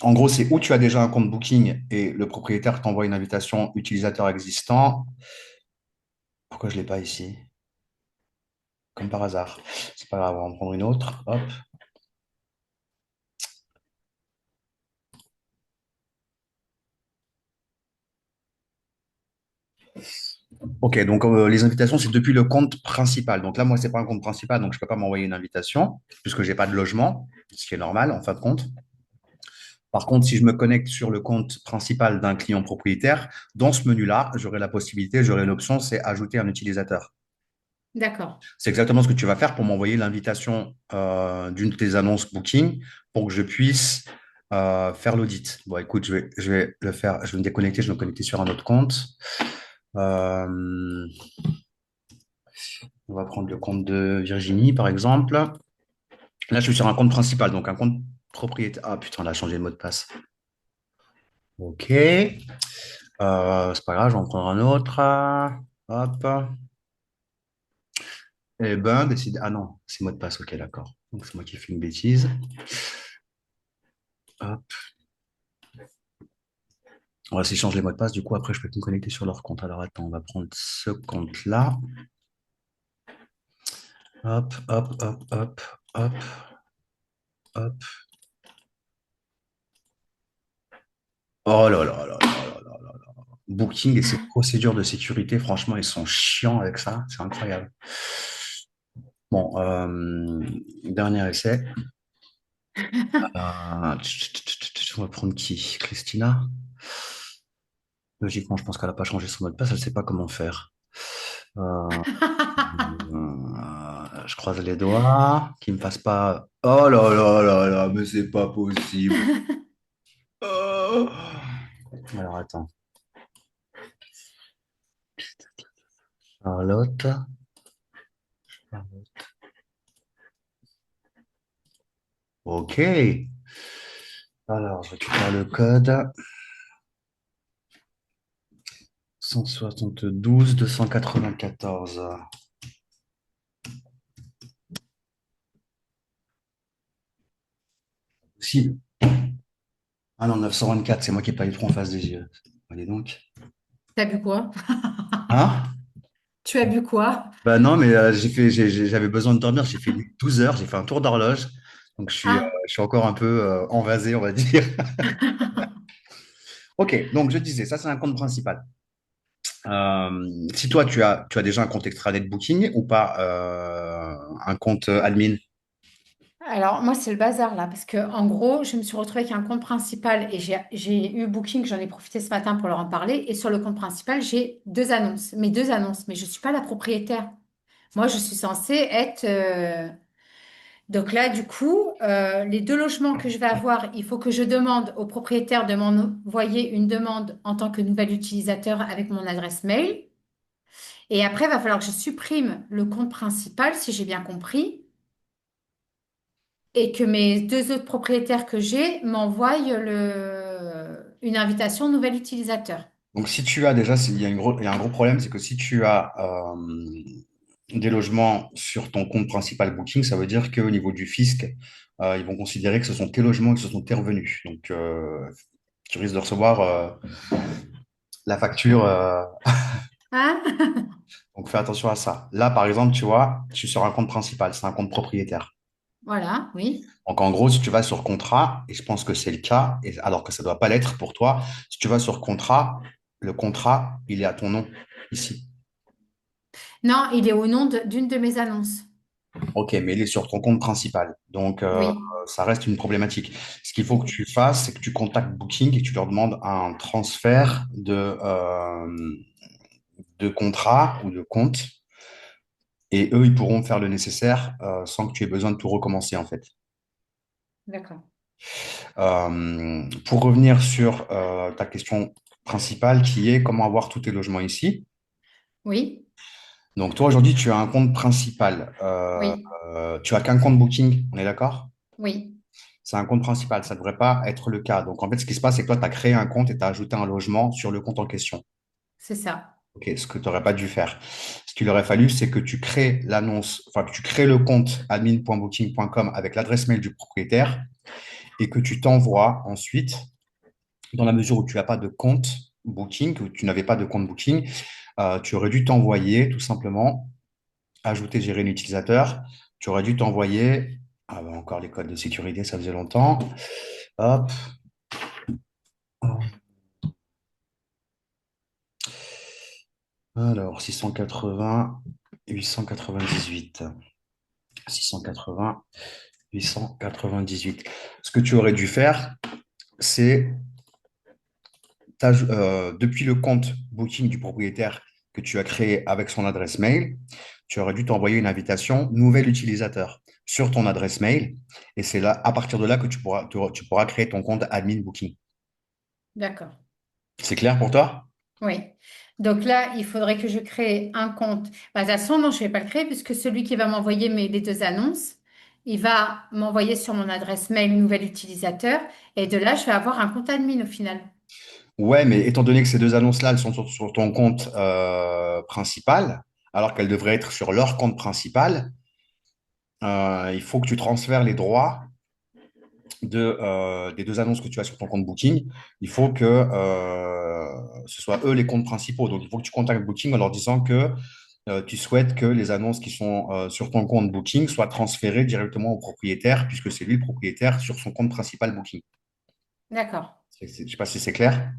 En gros, c'est où tu as déjà un compte Booking et le propriétaire t'envoie une invitation utilisateur existant. Pourquoi je ne l'ai pas ici? comme par hasard. C'est pas grave, on va en prendre une autre. Hop. Ok, donc les invitations, c'est depuis le compte principal. Donc là, moi, c'est pas un compte principal, donc je peux pas m'envoyer une invitation puisque j'ai pas de logement, ce qui est normal en fin de compte. Par contre, si je me connecte sur le compte principal d'un client propriétaire, dans ce menu-là, j'aurai la possibilité, j'aurai l'option, c'est ajouter un utilisateur. D'accord. C'est exactement ce que tu vas faire pour m'envoyer l'invitation d'une de tes annonces Booking pour que je puisse faire l'audit. Bon, écoute, je vais le faire. Je vais me déconnecter, je vais me connecter sur un autre compte. Euh, on va prendre le compte de Virginie, par exemple. Là, je suis sur un compte principal, donc un compte propriétaire. Ah putain, on a changé de mot de passe. Ok. C'est pas grave, je vais en prendre un autre. Hop. Eh ben, décide. Ah non, c'est mot de passe. Ok, d'accord. Donc, c'est moi qui fais une bêtise. Hop. On va s'échanger les mots de passe. Du coup, après, je peux me connecter sur leur compte. Alors, attends, on va prendre ce compte-là. Hop, hop, hop, hop, hop, hop. Oh là là là là là là là. Booking et ses procédures de sécurité, franchement, ils sont chiants avec ça. C'est incroyable. Bon, dernier essai. On va prendre qui? Christina? Logiquement, je pense qu'elle n'a pas changé son mot de passe. Elle ne sait pas comment faire. Euh, je croise les doigts. Qu'il ne me fasse pas. Oh là là là là, mais c'est pas possible. Oh. Alors, attends. Charlotte. Ok. Alors, je récupère le code. 172 294. Possible. Ah non, 924, c'est moi qui n'ai pas eu trop en face des yeux. Allez donc. T'as bu quoi? Hein? Tu as bu quoi? Bah non, mais j'avais besoin de dormir. J'ai fait 12 heures, j'ai fait un tour d'horloge. Donc Ah, je suis encore un peu envasé, on va dire. Ok, donc je disais, ça c'est un compte principal. Si toi tu as déjà un compte extranet Booking ou pas un compte admin. alors moi c'est le bazar là parce que en gros je me suis retrouvée avec un compte principal et j'ai eu Booking, j'en ai profité ce matin pour leur en parler et sur le compte principal j'ai deux annonces, mais je suis pas la propriétaire. Moi je suis censée être donc là du coup les deux logements que je vais avoir, il faut que je demande au propriétaire de m'envoyer une demande en tant que nouvel utilisateur avec mon adresse mail et après il va falloir que je supprime le compte principal si j'ai bien compris. Et que mes deux autres propriétaires que j'ai m'envoient une invitation nouvel utilisateur. Donc si tu as déjà, il y a un gros problème, c'est que si tu as des logements sur ton compte principal Booking, ça veut dire qu'au niveau du fisc, ils vont considérer que ce sont tes logements qui se sont tes revenus. Donc tu risques de recevoir la facture. Hein? Donc fais attention à ça. Là, par exemple, tu vois, je suis sur un compte principal, c'est un compte propriétaire. Voilà, oui, Donc en gros, si tu vas sur contrat, et je pense que c'est le cas, alors que ça ne doit pas l'être pour toi, si tu vas sur contrat, le contrat, il est à ton nom ici. non, il est au nom d'une de mes annonces. Ok, mais il est sur ton compte principal. Donc Oui, ça reste une problématique. Ce qu'il faut que tu fasses, c'est que tu contactes Booking et que tu leur demandes un transfert de contrat ou de compte. Et eux, ils pourront faire le nécessaire sans que tu aies besoin de tout recommencer, en fait. d'accord. Pour revenir sur ta question principale qui est comment avoir tous tes logements ici. Oui, Donc toi aujourd'hui tu as un compte principal. oui, Tu as qu'un compte Booking, on est d'accord? oui, C'est un compte principal, ça ne devrait pas être le cas. Donc en fait ce qui se passe c'est que toi tu as créé un compte et tu as ajouté un logement sur le compte en question. c'est ça. Ok, ce que tu n'aurais pas dû faire. Ce qu'il aurait fallu c'est que tu crées l'annonce, enfin que tu crées le compte admin.booking.com avec l'adresse mail du propriétaire et que tu t'envoies ensuite dans la mesure où tu n'as pas de compte Booking, où tu n'avais pas de compte Booking, tu aurais dû t'envoyer tout simplement. ajouter, gérer l'utilisateur, tu aurais dû t'envoyer. Ah bah encore les codes de sécurité, ça faisait longtemps. Hop. Alors, 680, 898. 680, 898. Ce que tu aurais dû faire, c'est depuis le compte Booking du propriétaire que tu as créé avec son adresse mail, tu aurais dû t'envoyer une invitation nouvel utilisateur sur ton adresse mail. Et c'est là, à partir de là que tu pourras créer ton compte admin Booking. D'accord. C'est clair pour toi? Oui. Donc là, il faudrait que je crée un compte. Bah, de toute façon, non, je ne vais pas le créer puisque celui qui va m'envoyer les deux annonces, il va m'envoyer sur mon adresse mail nouvel utilisateur. Et de là, je vais avoir un compte admin au final. Ouais, mais étant donné que ces deux annonces-là, elles sont sur ton compte principal, alors qu'elles devraient être sur leur compte principal, il faut que tu transfères les droits des deux annonces que tu as sur ton compte Booking. Il faut que ce soit eux les comptes principaux. Donc, il faut que tu contactes Booking en leur disant que tu souhaites que les annonces qui sont sur ton compte Booking soient transférées directement au propriétaire, puisque c'est lui le propriétaire sur son compte principal Booking. D'accord. Je ne sais pas si c'est clair.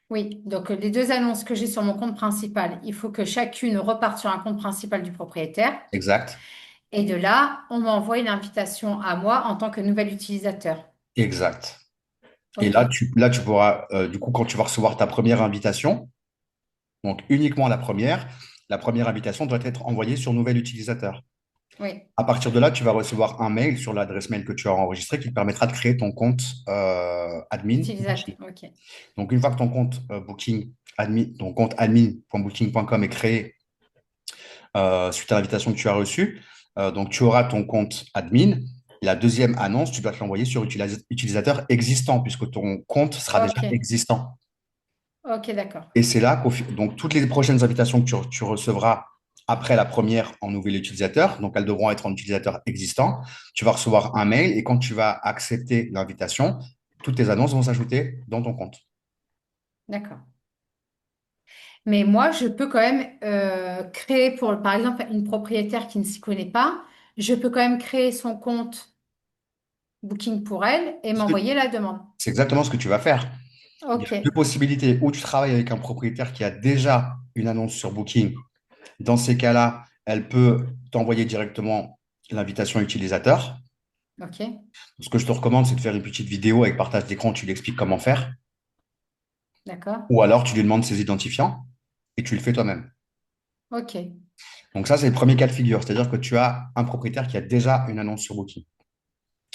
Oui. Donc les deux annonces que j'ai sur mon compte principal, il faut que chacune reparte sur un compte principal du propriétaire. Exact. Et de là, on m'envoie une invitation à moi en tant que nouvel utilisateur. Exact. Et OK. là, tu pourras, du coup, quand tu vas recevoir ta première invitation, donc uniquement la première invitation doit être envoyée sur nouvel utilisateur. Oui. À partir de là, tu vas recevoir un mail sur l'adresse mail que tu as enregistrée qui te permettra de créer ton compte admin Utilisateur. Booking. OK. Donc, une fois que ton compte Booking admin, ton compte admin.booking.com est créé suite à l'invitation que tu as reçue, donc tu auras ton compte admin. La deuxième annonce, tu dois te l'envoyer sur utilisateur existant puisque ton compte sera déjà OK. existant. OK, d'accord. Et c'est là donc toutes les prochaines invitations que tu recevras après la première en nouvel utilisateur, donc elles devront être en utilisateur existant, tu vas recevoir un mail et quand tu vas accepter l'invitation, toutes tes annonces vont s'ajouter dans ton compte. D'accord. Mais moi, je peux quand même créer pour, par exemple, une propriétaire qui ne s'y connaît pas, je peux quand même créer son compte Booking pour elle et m'envoyer la demande. C'est exactement ce que tu vas faire. Il y a deux OK. possibilités. Ou tu travailles avec un propriétaire qui a déjà une annonce sur Booking. Dans ces cas-là, elle peut t'envoyer directement l'invitation utilisateur. OK. Ce que je te recommande, c'est de faire une petite vidéo avec partage d'écran, tu lui expliques comment faire. D'accord. Ou alors, tu lui demandes ses identifiants et tu le fais toi-même. OK. Donc ça, c'est le premier cas de figure, c'est-à-dire que tu as un propriétaire qui a déjà une annonce sur Booking.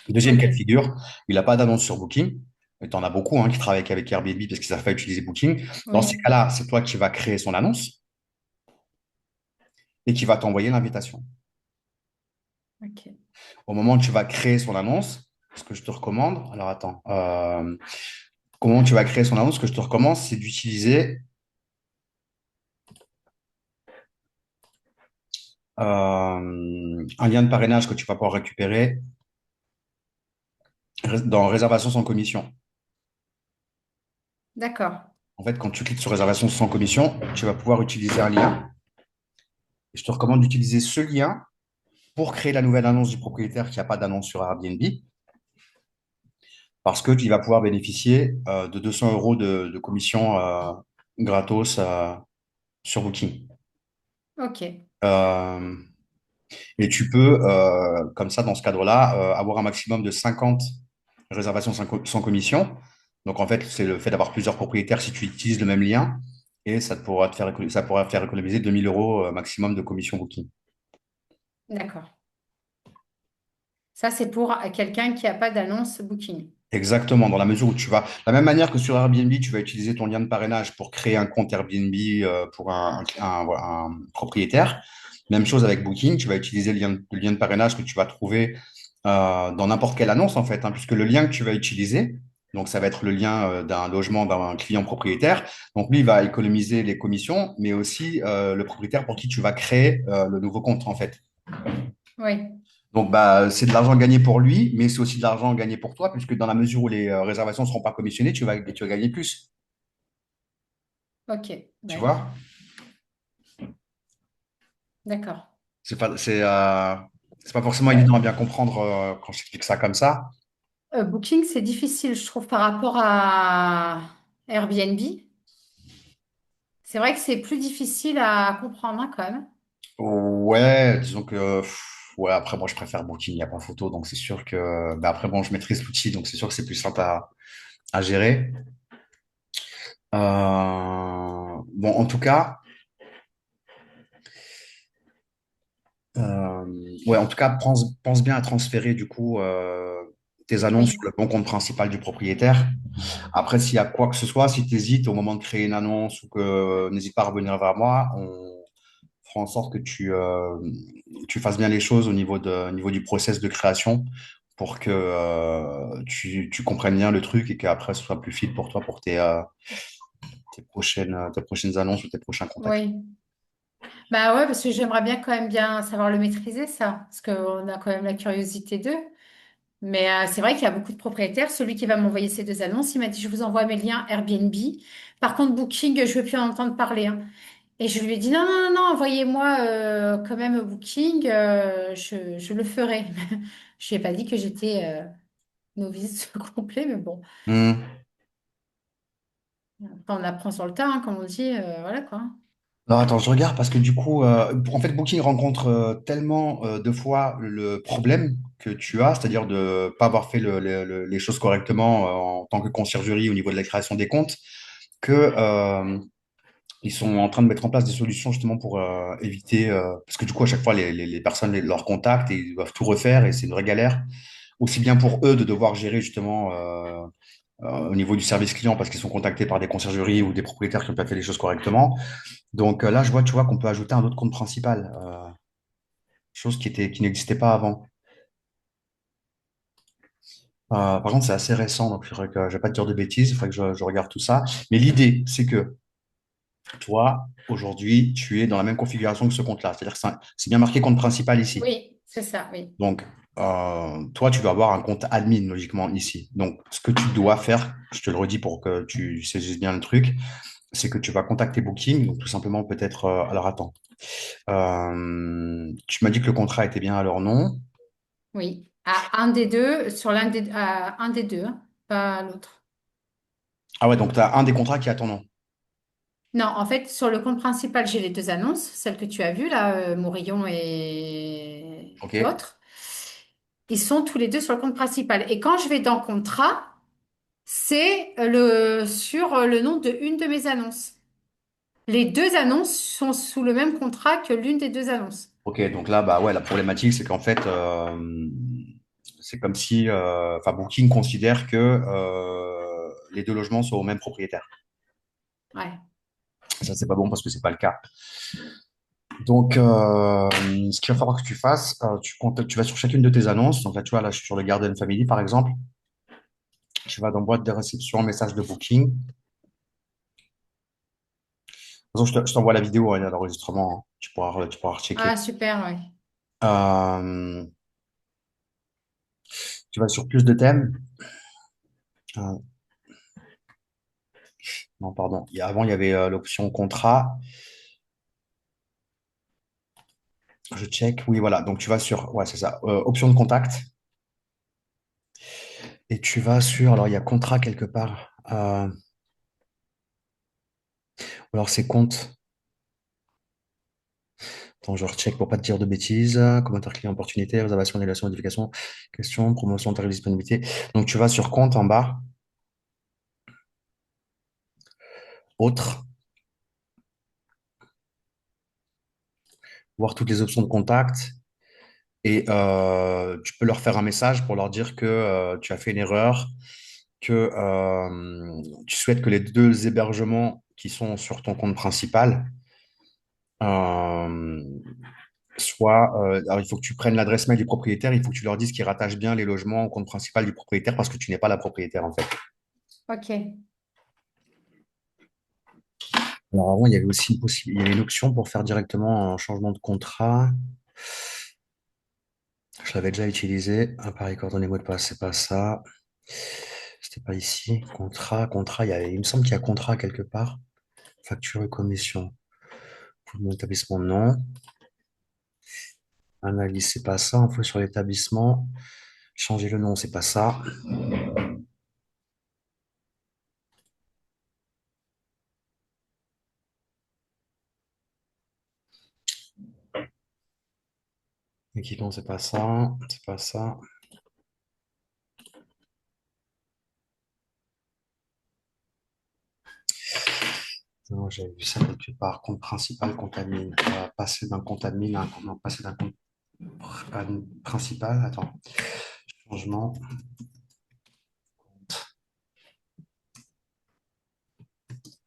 Deuxième cas de OK. figure, il n'a pas d'annonce sur Booking. Et tu en as beaucoup qui travaillent avec Airbnb parce qu'ils ne savent pas utiliser Booking. Dans ces Oui. cas-là, c'est toi qui vas créer son annonce et qui va t'envoyer l'invitation. OK. Au moment où tu vas créer son annonce, ce que je te recommande, alors attends, comment tu vas créer son annonce, ce que je te recommande, c'est d'utiliser un lien de parrainage que tu vas pouvoir récupérer dans réservation sans commission. D'accord. En fait, quand tu cliques sur réservation sans commission, tu vas pouvoir utiliser un lien. Et je te recommande d'utiliser ce lien pour créer la nouvelle annonce du propriétaire qui n'a pas d'annonce sur Airbnb, parce que tu vas pouvoir bénéficier de 200 euros de commission gratos sur Booking. OK. Euh, et tu peux, comme ça, dans ce cadre-là, avoir un maximum de 50 réservations sans commission. Donc, en fait, c'est le fait d'avoir plusieurs propriétaires si tu utilises le même lien. Et ça pourra faire économiser 2000 euros maximum de commission Booking. D'accord. Ça, c'est pour quelqu'un qui n'a pas d'annonce Booking. Exactement, dans la mesure où tu vas, de la même manière que sur Airbnb, tu vas utiliser ton lien de parrainage pour créer un compte Airbnb pour voilà, un propriétaire. Même chose avec Booking, tu vas utiliser le lien de parrainage que tu vas trouver dans n'importe quelle annonce en fait, puisque le lien que tu vas utiliser, donc ça va être le lien d'un logement d'un client propriétaire. Donc lui, il va économiser les commissions, mais aussi le propriétaire pour qui tu vas créer le nouveau compte en fait. Oui. Donc, bah, c'est de l'argent gagné pour lui, mais c'est aussi de l'argent gagné pour toi, puisque dans la mesure où les réservations ne seront pas commissionnées, tu vas gagner plus. OK. Tu Ouais. vois? D'accord. C'est pas forcément Ouais. évident à bien comprendre quand je t'explique ça comme ça. Booking, c'est difficile, je trouve, par rapport à Airbnb. C'est vrai que c'est plus difficile à comprendre, hein, quand même. Ouais, disons que ouais, après moi je préfère Booking, il n'y a pas photo, donc c'est sûr que bah, après bon je maîtrise l'outil, donc c'est sûr que c'est plus simple à gérer. Bon, en tout cas, euh, ouais, en tout cas, pense bien à transférer du coup tes annonces sur Oui, le bon compte principal du propriétaire. Après, s'il y a quoi que ce soit, si tu hésites au moment de créer une annonce ou que n'hésite pas à revenir vers moi, on fera en sorte que tu fasses bien les choses au niveau du process de création pour que tu comprennes bien le truc et qu'après ce soit plus fluide pour toi pour tes prochaines annonces ou tes prochains contacts. oui. Bah ouais, parce que j'aimerais bien quand même bien savoir le maîtriser, ça. Parce qu'on a quand même la curiosité d'eux. Mais c'est vrai qu'il y a beaucoup de propriétaires. Celui qui va m'envoyer ces deux annonces, il m'a dit, je vous envoie mes liens Airbnb. Par contre, Booking, je veux plus en entendre parler, hein. Et je lui ai dit, non, non, non, non, envoyez-moi quand même Booking, je le ferai. Je lui ai pas dit que j'étais novice complet, mais bon, Hmm. on apprend sur le tas, hein, comme on dit, voilà quoi. Alors attends, je regarde parce que du coup, en fait, Booking rencontre tellement de fois le problème que tu as, c'est-à-dire de pas avoir fait les choses correctement en tant que conciergerie au niveau de la création des comptes, que ils sont en train de mettre en place des solutions justement pour éviter, parce que du coup, à chaque fois, les personnes leur contactent et ils doivent tout refaire et c'est une vraie galère, aussi bien pour eux de devoir gérer justement au niveau du service client parce qu'ils sont contactés par des conciergeries ou des propriétaires qui n'ont pas fait les choses correctement. Donc là, je vois, tu vois qu'on peut ajouter un autre compte principal, chose qui n'existait pas avant. Par contre, c'est assez récent, donc il faudrait que je vais pas te dire de bêtises, il faudrait que je regarde tout ça. Mais l'idée, c'est que toi, aujourd'hui, tu es dans la même configuration que ce compte-là. C'est-à-dire que c'est bien marqué compte principal ici. Oui, c'est ça, oui. Donc, toi, tu dois avoir un compte admin, logiquement, ici. Donc, ce que tu dois faire, je te le redis pour que tu saisisses bien le truc, c'est que tu vas contacter Booking. Donc, tout simplement, peut-être. Alors, attends. Tu m'as dit que le contrat était bien à leur nom. Oui. À un des deux, sur à un des deux, hein, pas l'autre. Ah ouais, donc tu as un des contrats qui est à ton nom. Non, en fait, sur le compte principal, j'ai les deux annonces, celles que tu as vues, là, Mourillon OK. et autres. Ils sont tous les deux sur le compte principal. Et quand je vais dans contrat, c'est sur le nom de une de mes annonces. Les deux annonces sont sous le même contrat que l'une des deux annonces. OK, donc là, bah ouais, la problématique, c'est qu'en fait, c'est comme si enfin, Booking considère que les deux logements sont au même propriétaire. Ouais. Ça, c'est pas bon parce que c'est pas le cas. Donc, ce qu'il va falloir que tu fasses, tu vas sur chacune de tes annonces. Donc là, tu vois, là, je suis sur le Garden Family, par exemple. Tu vas dans boîte de réception, message de Booking. De toute façon, je t'envoie la vidéo, hein, il y a l'enregistrement, hein. Tu pourras rechecker. Ah, super, ouais. Euh, tu vas sur plus de thèmes. Euh, non, pardon. Avant, il y avait l'option contrat. Je check. Oui, voilà. Donc, tu vas sur, ouais, c'est ça, option de contact. Et tu vas sur, alors, il y a contrat quelque part. Ou alors, c'est compte. Attends, je recheck pour pas te dire de bêtises. Commentaire client, opportunité, réservation, annulation, modification, question, promotion, tarif, disponibilité. Donc, tu vas sur compte en bas, autre, voir toutes les options de contact. Et tu peux leur faire un message pour leur dire que tu as fait une erreur, que tu souhaites que les deux hébergements qui sont sur ton compte principal euh, alors, il faut que tu prennes l'adresse mail du propriétaire, il faut que tu leur dises qu'ils rattachent bien les logements au compte principal du propriétaire parce que tu n'es pas la propriétaire en fait. Ok. Alors avant, il y avait aussi il y avait une option pour faire directement un changement de contrat. Je l'avais déjà utilisé. Pareil, coordonnées mots de passe, c'est pas ça. C'était pas ici. Contrat, il me semble qu'il y a contrat quelque part. Facture et commission. Pour mon établissement, non. Analyse, c'est pas ça. Info sur l'établissement. Changer le nom, c'est pas ça. Équipement, c'est pas ça. C'est pas ça. Non, j'avais vu ça quelque part. Compte principal, compte admin. Passer d'un compte admin à un compte. Non, passer d'un compte principal. Attends. Changement.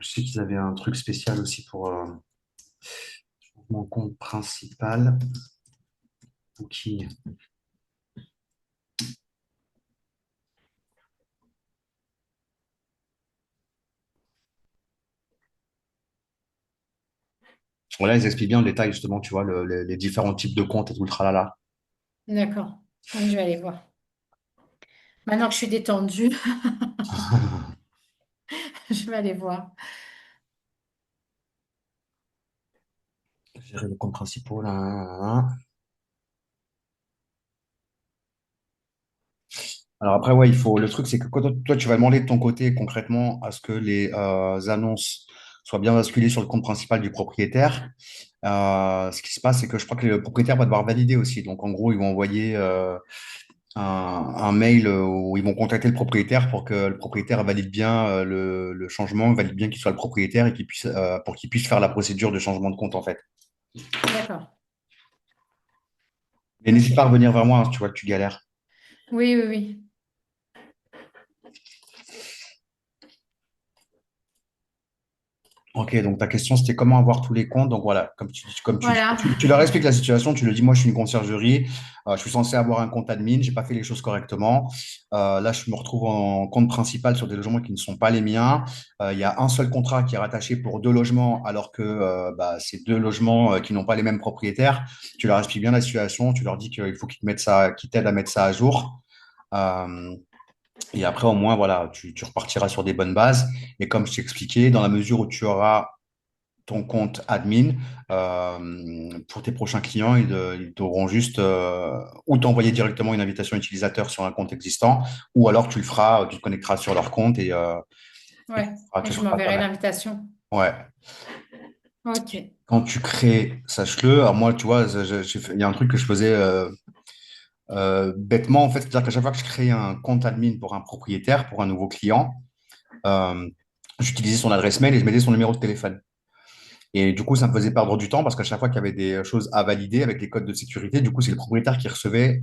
Je sais qu'ils avaient un truc spécial aussi pour mon compte principal. Booking. Voilà, ils expliquent bien en détail, justement, tu vois, les différents types de comptes et tout le tralala. D'accord. Oui, je vais aller voir. Maintenant que je suis détendue, je vais aller voir. Gérer les comptes principaux, là, là. Alors après, ouais, il faut. Le truc, c'est que quand toi, tu vas demander de ton côté concrètement à ce que les annonces soient bien basculées sur le compte principal du propriétaire. Ce qui se passe, c'est que je crois que le propriétaire va devoir valider aussi. Donc, en gros, ils vont envoyer un mail où ils vont contacter le propriétaire pour que le propriétaire valide bien le changement, valide bien qu'il soit le propriétaire et pour qu'il puisse faire la procédure de changement de compte, en fait. D'accord. Et n'hésite pas à Ok. revenir vers moi, hein, si tu vois que tu galères. Oui, oui, oui. Ok, donc ta question, c'était comment avoir tous les comptes. Donc voilà, comme tu dis, Voilà. tu leur expliques la situation, tu le dis, moi je suis une conciergerie, je suis censé avoir un compte admin, j'ai pas fait les choses correctement. Là, je me retrouve en compte principal sur des logements qui ne sont pas les miens. Il y a un seul contrat qui est rattaché pour deux logements, alors que c'est deux logements qui n'ont pas les mêmes propriétaires. Tu leur expliques bien la situation, tu leur dis qu'il faut qu'ils te mettent ça, qu'ils t'aident à mettre ça à jour. Euh, et après, au moins, voilà, tu repartiras sur des bonnes bases. Et comme je t'ai expliqué, dans la mesure où tu auras ton compte admin, pour tes prochains clients, ils devront juste ou t'envoyer directement une invitation utilisateur sur un compte existant, ou alors tu le feras, tu te connecteras sur leur compte et Ouais. Et tu je feras pas m'enverrai toi-même. l'invitation. Ouais. Ok. Quand tu crées, sache-le. Alors moi, tu vois, il y a un truc que je faisais bêtement, en fait, c'est-à-dire qu'à chaque fois que je créais un compte admin pour un propriétaire, pour un nouveau client, euh, j'utilisais son adresse mail et je mettais son numéro de téléphone. Et du coup, ça me faisait perdre du temps parce qu'à chaque fois qu'il y avait des choses à valider avec les codes de sécurité, du coup, c'est le propriétaire qui recevait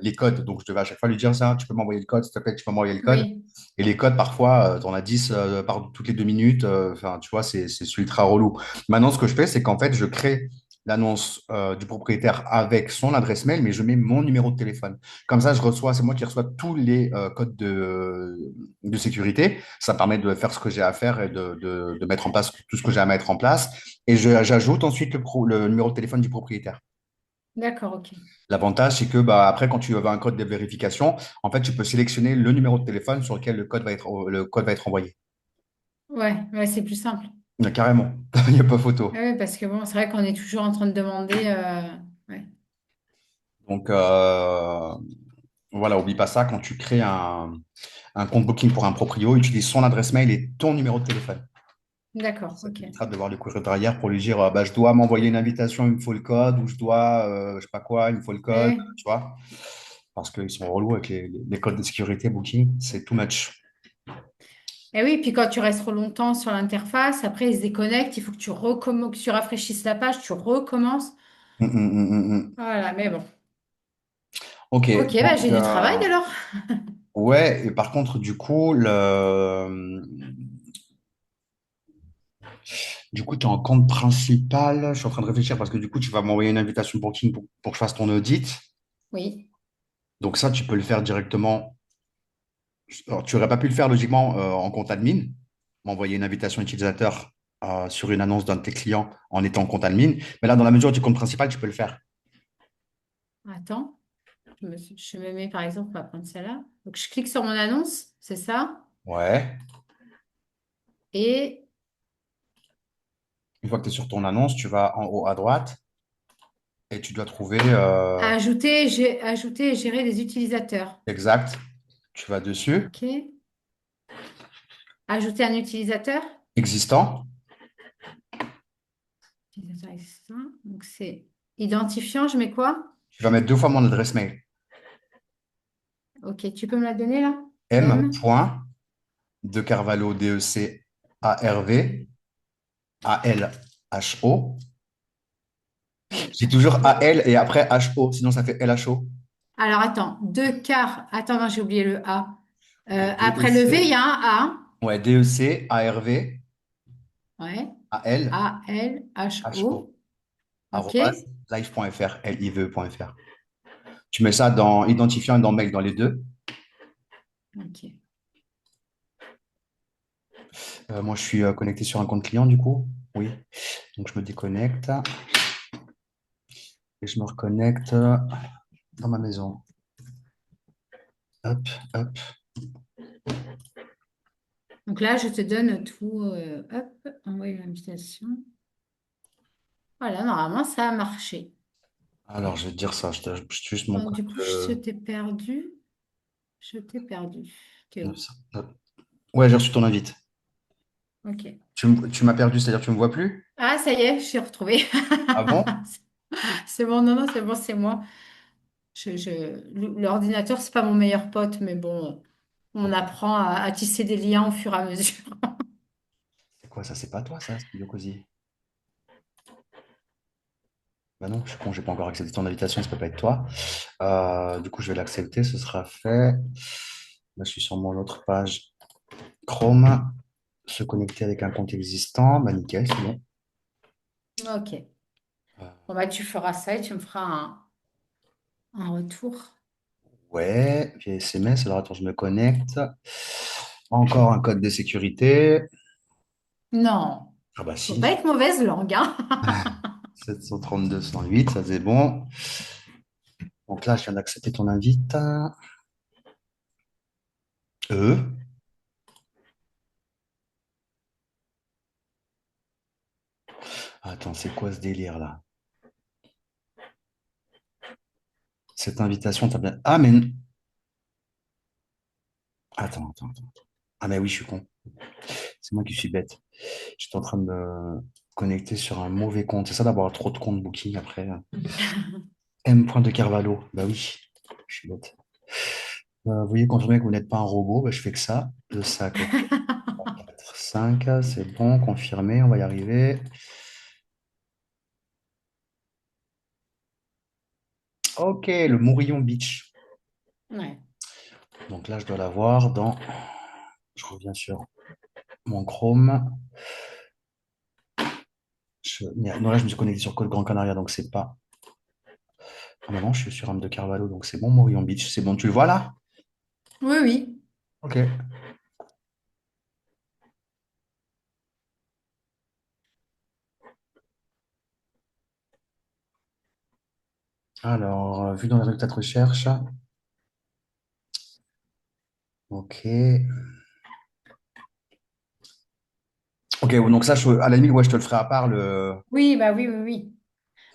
les codes. Donc, je devais à chaque fois lui dire ça, tu peux m'envoyer le code, s'il te plaît, tu peux m'envoyer le code. Oui. Et les codes, parfois, tu en as 10 par toutes les 2 minutes. Enfin, tu vois, c'est ultra relou. Maintenant, ce que je fais, c'est qu'en fait, je crée l'annonce du propriétaire avec son adresse mail, mais je mets mon numéro de téléphone. Comme ça, c'est moi qui reçois tous les codes de sécurité. Ça permet de faire ce que j'ai à faire et de mettre en place tout ce que j'ai à mettre en place. Et j'ajoute ensuite le numéro de téléphone du propriétaire. D'accord, ok. L'avantage, c'est que bah, après, quand tu as un code de vérification, en fait, tu peux sélectionner le numéro de téléphone sur lequel le code va être envoyé. Ouais, ouais, c'est plus simple. Carrément, il n'y a pas photo. Ouais, ouais, parce que bon, c'est vrai qu'on est toujours en train de demander. Ouais. Donc, voilà, oublie pas ça. Quand tu crées un compte Booking pour un proprio, utilise son adresse mail et ton numéro de téléphone. D'accord, Ça ok. t'évitera de devoir le courir derrière pour lui dire bah, je dois m'envoyer une invitation, il me faut le code, ou je dois, je sais pas quoi, il me faut le code, Ouais. tu vois. Parce qu'ils sont relous avec les codes de sécurité Booking, c'est too much. Et oui, puis quand tu restes trop longtemps sur l'interface, après ils se déconnectent, il faut que que tu rafraîchisses la page, tu recommences. Mm. Voilà, mais bon. Ok, Ok, bah donc j'ai du travail alors. ouais, et par contre, du coup, tu es en compte principal. Je suis en train de réfléchir parce que du coup, tu vas m'envoyer une invitation Booking pour que je fasse ton audit. Oui. Donc ça, tu peux le faire directement. Alors, tu n'aurais pas pu le faire logiquement en compte admin, m'envoyer une invitation utilisateur sur une annonce d'un de tes clients en étant en compte admin. Mais là, dans la mesure du compte principal, tu peux le faire. Attends, je me mets par exemple, on va prendre celle-là. Donc je clique sur mon annonce, c'est ça. Ouais. Et Une fois que tu es sur ton annonce, tu vas en haut à droite. et tu dois trouver Ajouter et gérer les utilisateurs. exact. Tu vas dessus. OK. Ajouter un utilisateur. Existant. Utilisateur existant. Donc, c'est identifiant. Je mets quoi? Tu vas mettre 2 fois mon adresse mail. OK. Tu peux me la donner là? M. M. Point de Carvalho, DECARV, ALHO. J'ai toujours De- AL et après HO, sinon ça fait LHO. Alors, attends. Deux quarts. Attends, non, j'ai oublié le A. Après le V, il y DEC, a un ouais, DECARV, A. Ouais. ALHO, A-L-H-O. OK. arrobase live.fr, live.fr. Tu mets ça dans identifiant et dans mail, dans les deux. OK. Moi, je suis connecté sur un compte client, du coup. Oui. Donc, je me déconnecte et je me reconnecte dans ma maison. Hop, hop. Donc là, je te donne tout. Hop, envoyer l'invitation. Voilà, normalement, ça a marché. Alors, je vais te dire ça. Je juste mon Donc, code du coup, je t'ai perdu. Je t'ai perdu. T'es où? 900. Hop. Ouais, j'ai reçu ton invite. OK. Tu m'as perdu, c'est-à-dire que tu me vois plus? Ah, ça y est, je suis retrouvée. Ah bon? C'est bon, non, non, c'est bon, c'est moi. L'ordinateur, c'est pas mon meilleur pote, mais bon, on Ok. apprend à tisser des liens au fur et à mesure. C'est quoi ça? C'est pas toi, ça, Studio Cozy? Bah non, je suis con, j'ai pas encore accepté ton invitation, ça peut pas être toi. Du coup, je vais l'accepter, ce sera fait. Là, je suis sur mon autre page Chrome. Se connecter avec un compte existant. Bah nickel, c'est bon. OK. Euh, Bon, bah, tu feras ça et tu me feras un retour. ouais, via SMS. Alors attends, je me connecte. Encore un code de sécurité. Non, Ah bah faut si. pas être mauvaise langue, hein. 732-108, ça c'est bon. Donc là, je viens d'accepter ton invite. E. Attends, c'est quoi ce délire là? Cette invitation, t'as bien. Ah, mais. Attends. Ah, mais oui, je suis con. C'est moi qui suis bête. J'étais en train de me connecter sur un mauvais compte. C'est ça d'avoir trop de comptes Booking après. M. de Carvalho. Bah oui, je suis bête. Veuillez confirmer que vous n'êtes pas un robot. Bah, je fais que ça. Le sac, ok. 4, 5, c'est bon, confirmé, on va y arriver. Ok, le Mourillon Beach. Ouais. Donc là, je dois l'avoir dans. Je reviens sur mon Chrome. Non, là, je me suis connecté sur Code Grand Canaria, donc c'est pas. Ah, non, je suis sur Am de Carvalho, donc c'est bon, Morillon Beach. C'est bon, tu le vois là? Oui, oui. Ok. Alors, vu dans les résultats de recherche. Ok. Ok, donc ça, à la limite, ouais, je te le ferai à part. Oui, bah oui, oui, oui.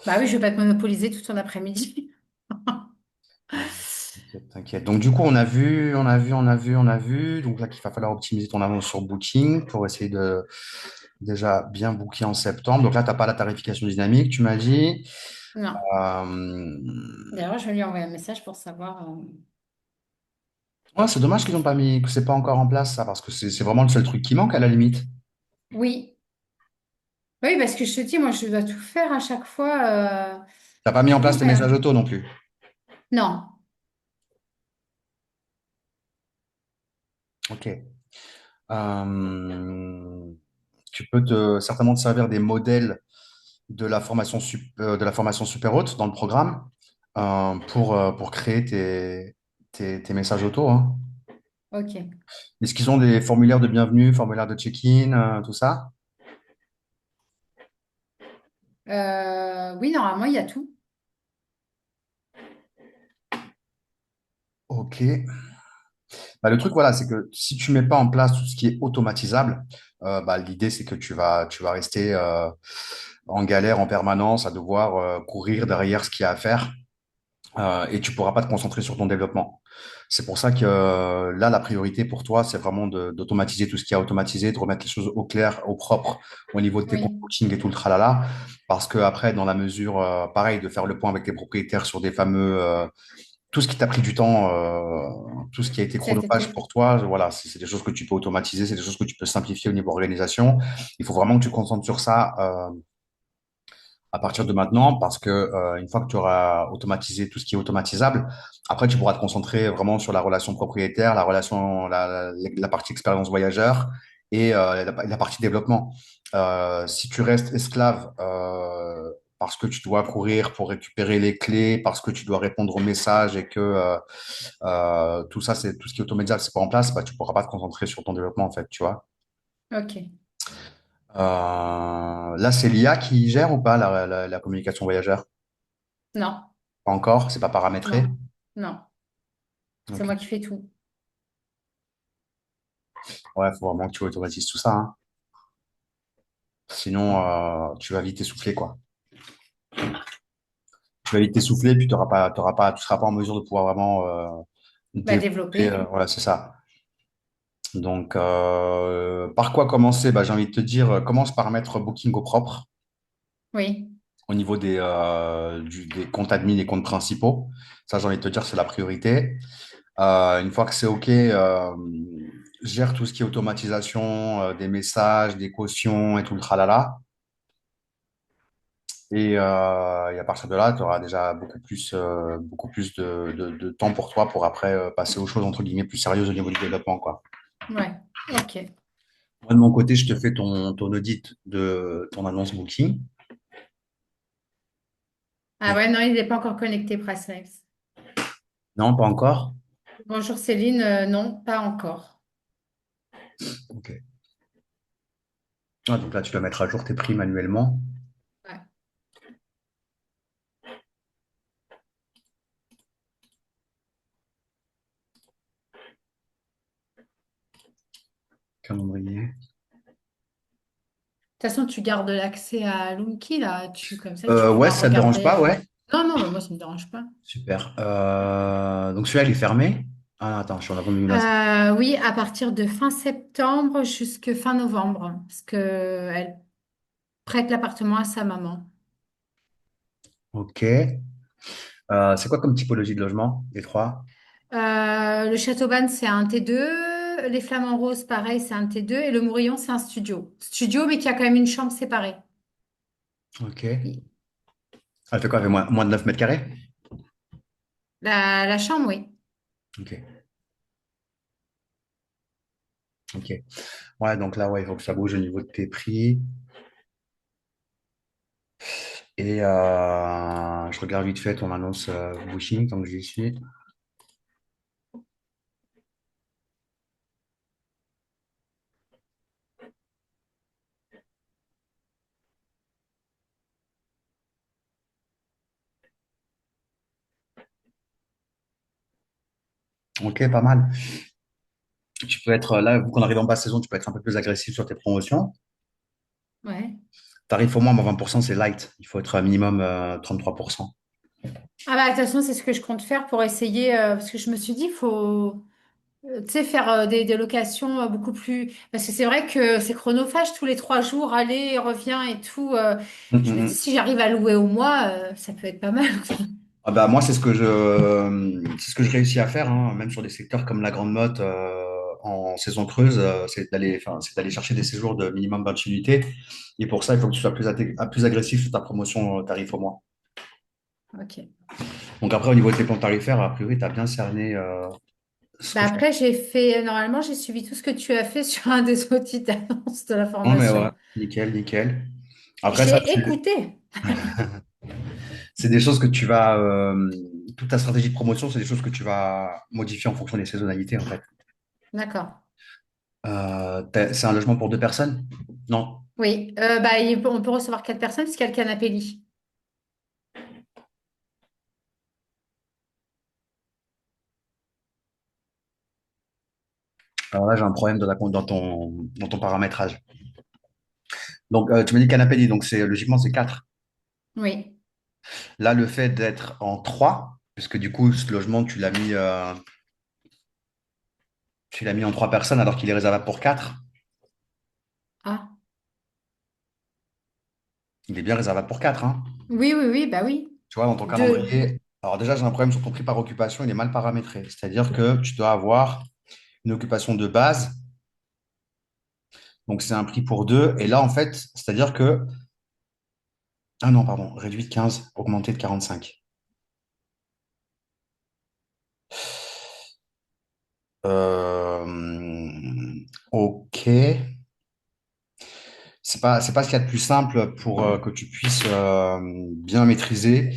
Bah oui, je vais pas te monopoliser tout ton après-midi. Non, t'inquiète, t'inquiète. Donc, du coup, on a vu. Donc là, qu'il va falloir optimiser ton avance sur Booking pour essayer de déjà bien booker en septembre. Donc là, tu n'as pas la tarification dynamique, tu m'as dit. Non. Euh, D'ailleurs, je vais lui envoyer un message pour savoir. ouais, c'est dommage qu'ils n'ont pas mis, que c'est pas encore en place, ça, parce que c'est vraiment le seul truc qui manque à la limite. Oui. Oui, parce que je te dis, moi, je dois tout faire à chaque fois. T'as pas mis en place Tout tes messages faire. auto non plus. Non. Ok. Euh, Tu peux certainement te servir des modèles de la formation super haute dans le programme pour créer tes messages auto, hein. OK. Est-ce qu'ils ont des formulaires de bienvenue, formulaires de check-in, tout ça? Oui, normalement, il y a tout. Ok. Bah, le truc, voilà, c'est que si tu mets pas en place tout ce qui est automatisable, bah, l'idée, c'est que tu vas rester en galère en permanence, à devoir courir derrière ce qu'il y a à faire, et tu pourras pas te concentrer sur ton développement. C'est pour ça que là, la priorité pour toi, c'est vraiment d'automatiser tout ce qui est automatisé, de remettre les choses au clair, au propre, au niveau de tes comptes Oui, coaching et tout le tralala. Parce que après, dans la mesure, pareil, de faire le point avec tes propriétaires sur des fameux, tout ce qui t'a pris du temps, tout ce qui a été cet chronophage été. pour toi, voilà, c'est des choses que tu peux automatiser, c'est des choses que tu peux simplifier au niveau organisation. Il faut vraiment que tu te concentres sur ça. À partir de maintenant, parce que une fois que tu auras automatisé tout ce qui est automatisable, après tu pourras te concentrer vraiment sur la relation propriétaire, la relation, la partie expérience voyageur et la partie développement. Si tu restes esclave parce que tu dois courir pour récupérer les clés, parce que tu dois répondre aux messages et que tout ça, c'est tout ce qui est automatisable, c'est pas en place, bah, tu pourras pas te concentrer sur ton développement en fait, tu vois. Ok. Là, c'est l'IA qui gère ou pas la communication voyageur? Non, Pas encore, c'est pas paramétré. non, non. C'est Ok. moi qui fais tout. Ouais, faut vraiment que tu automatises tout ça, hein. Sinon, tu vas vite essouffler, quoi. Tu vas vite t'essouffler, puis tu seras pas en mesure de pouvoir vraiment Bah, développer. développer. Voilà, c'est ça. Donc, par quoi commencer? Bah, j'ai envie de te dire, commence par mettre Booking au propre Oui. au niveau des comptes admin et comptes principaux. Ça, j'ai envie de te dire, c'est la priorité. Une fois que c'est OK, gère tout ce qui est automatisation, des messages, des cautions et tout le tralala. Et à partir de là, tu auras déjà beaucoup plus de temps pour toi pour après passer aux choses entre guillemets plus sérieuses au niveau du développement, quoi. Ouais. Ok. Moi, de mon côté, je te fais ton audit de ton annonce Booking. Ah ouais, non, il n'est pas encore connecté, Presslex. Non, pas encore? Bonjour Céline, non, pas encore. Ok. Ah, donc là, tu dois mettre à jour tes prix manuellement. Ouais. Calendrier. De toute façon, tu gardes l'accès à Loomkey, là. Comme ça, tu Ouais, pourras si ça te dérange regarder. pas, ouais. Non, non, mais moi, ça ne me dérange pas. Super. Donc celui-là, il est fermé. Ah, attends, je suis en avant de Oui, à partir de fin septembre jusque fin novembre, parce que elle prête l'appartement à sa maman. Ok. C'est quoi comme typologie de logement, les trois? Le Châteauban, c'est un T2. Les Flamands Roses, pareil, c'est un T2. Et le Mourillon, c'est un studio. Studio, mais qui a quand même une chambre séparée. Ok. Elle fait quoi? Elle fait moins de 9 mètres carrés? La chambre, oui. Ok. Ok. Ouais, donc là, ouais, il faut que ça bouge au niveau de tes prix. Et je regarde vite fait ton annonce Booking, tant que j'y suis. Ok, pas mal. Tu peux être là, vu qu'on arrive en basse saison, tu peux être un peu plus agressif sur tes promotions. Ouais. Tarif au moins 20%, c'est light. Il faut être à minimum 33%. Ah bah, de toute façon, c'est ce que je compte faire pour essayer, parce que je me suis dit, il faut, tu sais, faire des locations beaucoup plus... Parce que c'est vrai que c'est chronophage tous les 3 jours, aller et revient et tout. Hum, Je hum, me dis, hum. si j'arrive à louer au mois, ça peut être pas mal. Ah bah, moi, c'est ce que je réussis à faire, hein, même sur des secteurs comme la Grande Motte en saison creuse, c'est d'aller chercher des séjours de minimum 28 unités. Et pour ça, il faut que tu sois plus agressif sur ta promotion tarif au mois. Ok. Donc après, au niveau de tes plans tarifaires, a priori, tu as bien cerné ce Bah que je... après, normalement, j'ai suivi tout ce que tu as fait sur un des outils d'annonce de la Non, mais ouais, formation. nickel, nickel. Après, ça, J'ai écouté. c'est des choses que tu vas... toute ta stratégie de promotion, c'est des choses que tu vas modifier en fonction des saisonnalités, en fait. D'accord. C'est un logement pour deux personnes? Non. Oui, bah, on peut recevoir 4 personnes parce qu'il y a le canapé lit. Alors là, j'ai un problème dans ton paramétrage. Donc, tu m'as dit canapé lit, donc logiquement, c'est 4. Oui. Là, le fait d'être en 3, puisque du coup, ce logement, tu l'as mis en 3 personnes alors qu'il est réservable pour 4. Ah. Il est bien réservable pour 4, hein. Oui, oui, oui, bah oui. Tu vois, dans ton Deux. calendrier. Alors, déjà, j'ai un problème sur ton prix par occupation, il est mal paramétré. C'est-à-dire que tu dois avoir une occupation de base, donc c'est un prix pour deux. Et là, en fait, c'est-à-dire que. Ah non, pardon, réduit de 15, augmenté de 45. Ok. C'est pas ce qu'il y a de plus simple pour que tu puisses bien maîtriser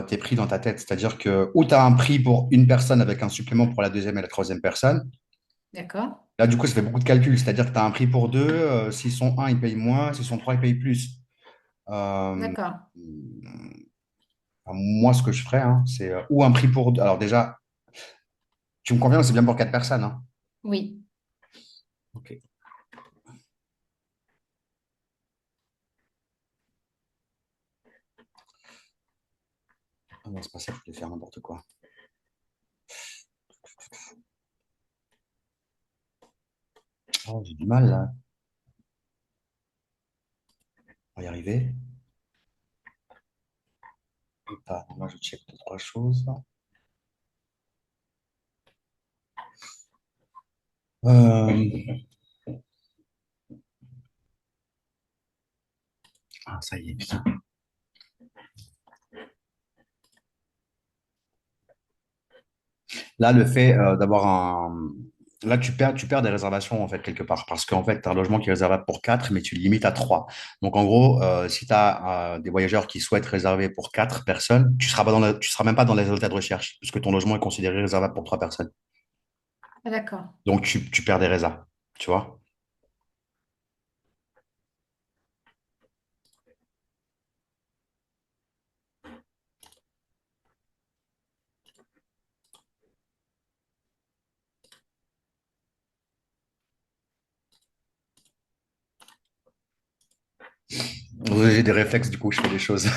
tes prix dans ta tête. C'est-à-dire que ou tu as un prix pour une personne avec un supplément pour la deuxième et la troisième personne. D'accord. Là, du coup, ça fait beaucoup de calculs. C'est-à-dire que tu as un prix pour deux. S'ils sont un, ils payent moins. S'ils sont trois, ils payent plus. Euh, D'accord. enfin, moi, ce que je ferais, hein, c'est ou un prix pour deux. Alors déjà, tu me conviens, c'est bien pour quatre personnes, hein. Oui. Ok. Ah non, c'est pas ça, je voulais faire n'importe quoi. Oh, j'ai du mal là. On va y arriver. Ah, moi, je check deux, trois choses. Euh, Ah, ça y est, putain. Là, le fait d'avoir un. Là, tu perds des réservations, en fait, quelque part. Parce qu'en fait, tu as un logement qui est réservable pour 4, mais tu le limites à 3. Donc, en gros, si tu as des voyageurs qui souhaitent réserver pour 4 personnes, tu seras même pas dans les résultats de recherche, puisque ton logement est considéré réservable pour 3 personnes. Ah, d'accord. Donc, tu perds des résas. Tu vois? J'ai des réflexes, du coup, je fais des choses.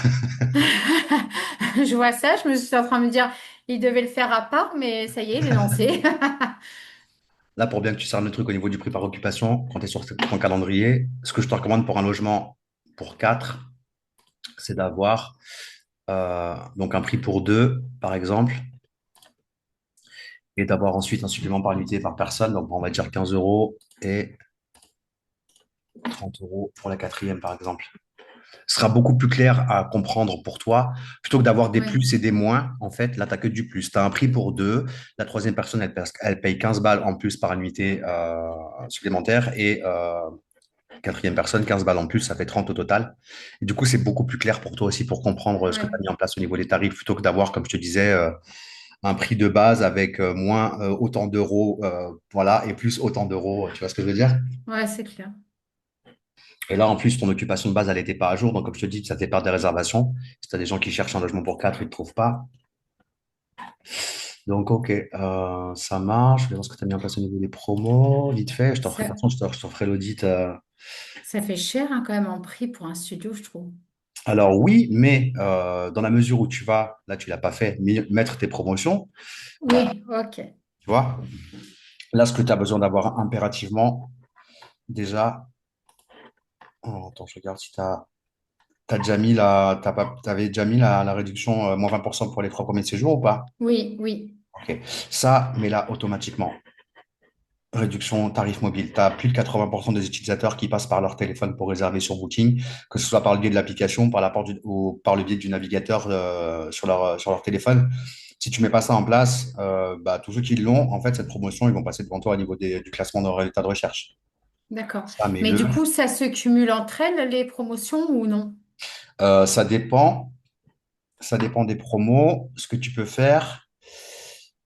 Je vois ça, je me suis en train de me dire, il devait le faire à part, mais ça y est, il est lancé. Là, pour bien que tu cernes le truc au niveau du prix par occupation, quand tu es sur ton calendrier, ce que je te recommande pour un logement pour 4, c'est d'avoir donc un prix pour 2, par exemple, et d'avoir ensuite un supplément par unité par personne. Donc, on va dire 15 euros et 30 euros pour la quatrième, par exemple. Ce sera beaucoup plus clair à comprendre pour toi. Plutôt que d'avoir des Oui, plus et des moins, en fait, là, tu n'as que du plus. Tu as un prix pour deux. La troisième personne, elle paye 15 balles en plus par unité supplémentaire. Et quatrième personne, 15 balles en plus, ça fait 30 au total. Et du coup, c'est beaucoup plus clair pour toi aussi pour comprendre ce que tu as oui, mis en place au niveau des tarifs, plutôt que d'avoir, comme je te disais, un prix de base avec moins autant d'euros, voilà, et plus autant d'euros. Tu vois ce que je veux dire? ouais, c'est clair. Et là, en plus, ton occupation de base, elle n'était pas à jour. Donc, comme je te dis, ça fait perdre des réservations. Si tu as des gens qui cherchent un logement pour 4, ils ne te trouvent pas. Donc, ok, ça marche. Je vais voir ce que tu as mis en place au niveau des promos. Vite fait, je te ferai, de toute Ça, façon, je te ferai l'audit. ça fait cher hein, quand même en prix pour un studio, je trouve. Alors, oui, mais dans la mesure où tu vas, là, tu l'as pas fait, mettre tes promotions, Oui, ok. tu vois. Là, ce que tu as besoin d'avoir impérativement, déjà, oh, attends, je regarde si tu as. T'as déjà mis t'avais déjà mis la réduction moins 20% pour les 3 premiers séjours ou pas? Oui, oui, Ok. Ça, mais là, automatiquement. Réduction tarif mobile. Tu as plus de 80% des utilisateurs qui passent par leur téléphone pour réserver sur Booking, que ce soit par le biais de l'application, ou par le biais du navigateur sur leur téléphone. Si tu mets pas ça en place, bah, tous ceux qui l'ont, en fait, cette promotion, ils vont passer devant toi au niveau du classement de résultats de recherche. d'accord. Ça, mais Mais du coup, ça se cumule entre elles, les promotions ou non? ça dépend. Ça dépend des promos. Ce que tu peux faire,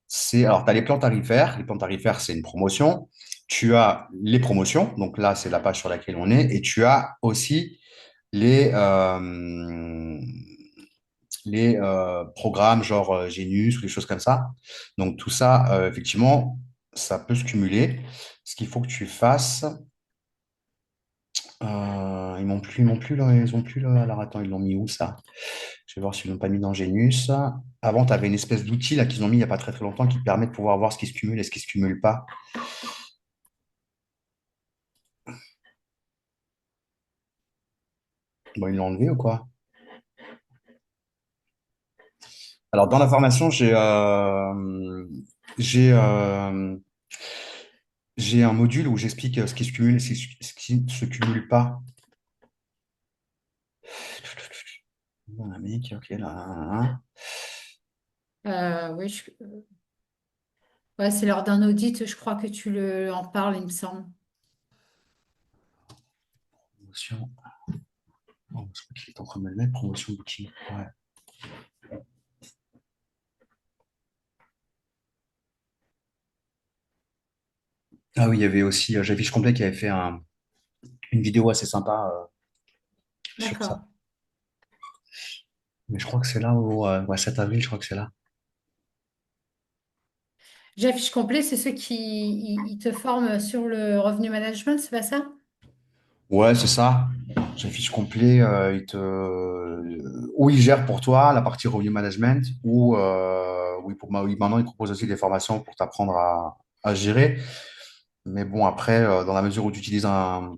c'est, alors, tu as les plans tarifaires. Les plans tarifaires, c'est une promotion. Tu as les promotions. Donc là, c'est la page sur laquelle on est. Et tu as aussi les, euh, les programmes genre Genius ou des choses comme ça. Donc tout ça, effectivement, ça peut se cumuler. Ce qu'il faut que tu fasses, Ils ont plus là. Alors attends, ils l'ont mis où ça? Je vais voir s'ils l'ont pas mis dans Genius. Avant, tu avais une espèce d'outil là qu'ils ont mis il n'y a pas très très longtemps qui permet de pouvoir voir ce qui se cumule et ce qui se cumule pas. Bon, ils l'ont enlevé ou quoi? Alors dans la formation, j'ai j'ai un module où j'explique ce qui se cumule et ce qui ne se cumule pas. Voilà, mec, ok, là. Oui, ouais, c'est lors d'un audit, je crois que tu en parles, il me semble. Promotion. Oh, je crois qu'il est en train de me le mettre, promotion booking. Ouais. Ah oui, il y avait aussi Javish Complet qui avait fait une vidéo assez sympa sur ça. D'accord. Mais je crois que c'est là au ouais, 7 avril, je crois que c'est là. J'affiche complet, c'est ceux qui ils te forment sur le revenu management, c'est pas ça? Ouais, c'est ça. Javish Complet, ou il gère pour toi la partie revenu management, ou oui, oui, maintenant il propose aussi des formations pour t'apprendre à gérer. Mais bon, après, dans la mesure où tu utilises un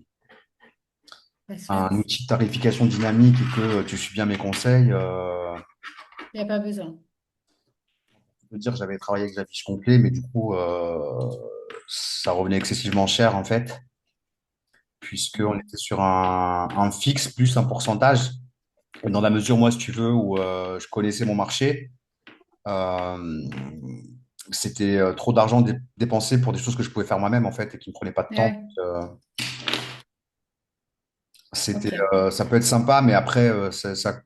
Placement. outil de tarification dynamique et que tu suis bien mes conseils, Il n'y a pas besoin. je veux dire, j'avais travaillé avec Javish Complet, mais du coup, ça revenait excessivement cher en fait, puisqu'on était sur un fixe plus un pourcentage. Et dans la mesure, moi, si tu veux, où je connaissais mon marché, euh, c'était trop d'argent dépensé pour des choses que je pouvais faire moi-même en fait et qui ne me prenaient pas de Ah temps. ouais, C'était, ok. ça peut être sympa, mais après, ça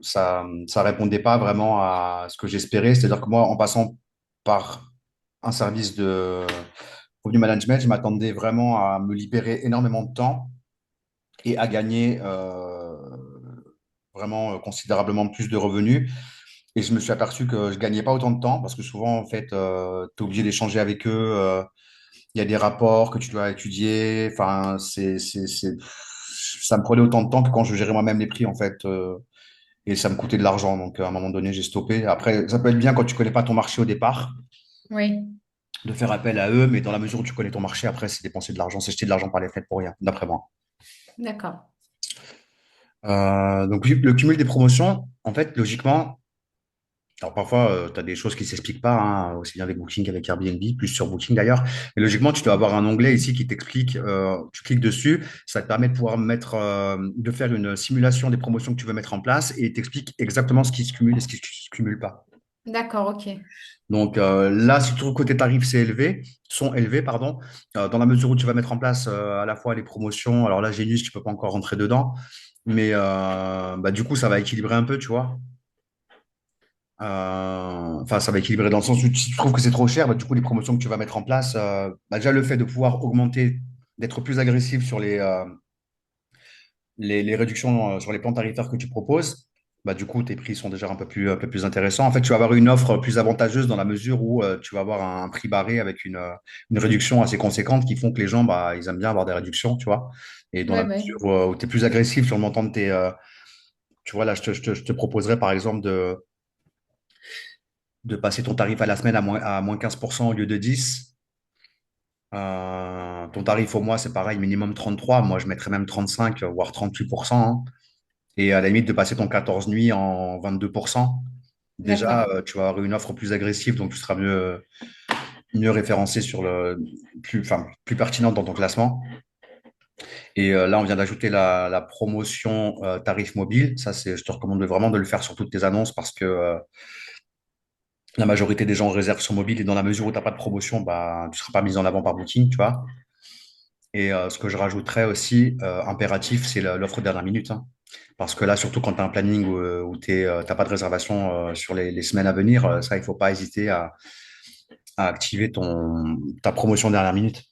répondait pas vraiment à ce que j'espérais. C'est-à-dire que moi, en passant par un service de revenu management, je m'attendais vraiment à me libérer énormément de temps et à gagner vraiment considérablement plus de revenus. Et je me suis aperçu que je gagnais pas autant de temps parce que souvent, en fait, tu es obligé d'échanger avec eux. Il y a des rapports que tu dois étudier. Enfin, ça me prenait autant de temps que quand je gérais moi-même les prix, en fait. Et ça me coûtait de l'argent. Donc, à un moment donné, j'ai stoppé. Après, ça peut être bien quand tu connais pas ton marché au départ, Oui, de faire appel à eux. Mais dans la mesure où tu connais ton marché, après, c'est dépenser de l'argent. C'est jeter de l'argent par les fenêtres pour rien, d'après moi. d'accord. Donc, oui, le cumul des promotions, en fait, logiquement, alors parfois, tu as des choses qui ne s'expliquent pas, hein, aussi bien avec Booking qu'avec Airbnb, plus sur Booking d'ailleurs. Mais logiquement, tu dois avoir un onglet ici qui t'explique, tu cliques dessus, ça te permet de pouvoir de faire une simulation des promotions que tu veux mettre en place et il t'explique exactement ce qui se cumule et ce qui ne se cumule pas. D'accord, ok. Donc là, si tu trouves côté tarif, sont élevés, pardon, dans la mesure où tu vas mettre en place à la fois les promotions, alors là, Genius, tu peux pas encore rentrer dedans, mais bah, du coup, ça va équilibrer un peu, tu vois. Enfin, ça va équilibrer dans le sens où si tu trouves que c'est trop cher, bah, du coup, les promotions que tu vas mettre en place, bah, déjà le fait de pouvoir augmenter, d'être plus agressif sur les réductions sur les plans tarifaires que tu proposes, bah, du coup, tes prix sont déjà un peu plus intéressants. En fait, tu vas avoir une offre plus avantageuse dans la mesure où tu vas avoir un prix barré avec une réduction assez conséquente qui font que les gens, bah, ils aiment bien avoir des réductions, tu vois. Et dans Ouais, la ouais. mesure où tu es plus agressif sur le montant de tu vois, là, je te proposerais par exemple de passer ton tarif à la semaine à moins 15% au lieu de 10. Ton tarif au mois, c'est pareil, minimum 33. Moi, je mettrais même 35, voire 38%, hein. Et à la limite, de passer ton 14 nuits en 22%. Déjà, D'accord. tu vas avoir une offre plus agressive, donc tu seras mieux référencé plus pertinente dans ton classement. Et là, on vient d'ajouter la promotion tarif mobile. Ça, je te recommande vraiment de le faire sur toutes tes annonces parce que la majorité des gens réservent sur mobile et dans la mesure où tu n'as pas de promotion, bah, tu ne seras pas mis en avant par Booking, tu vois. Et ce que je rajouterais aussi, impératif, c'est l'offre dernière minute, hein. Parce que là, surtout quand tu as un planning où tu n'as pas de réservation sur les semaines à venir, ça, il ne faut pas hésiter à activer ta promotion dernière minute.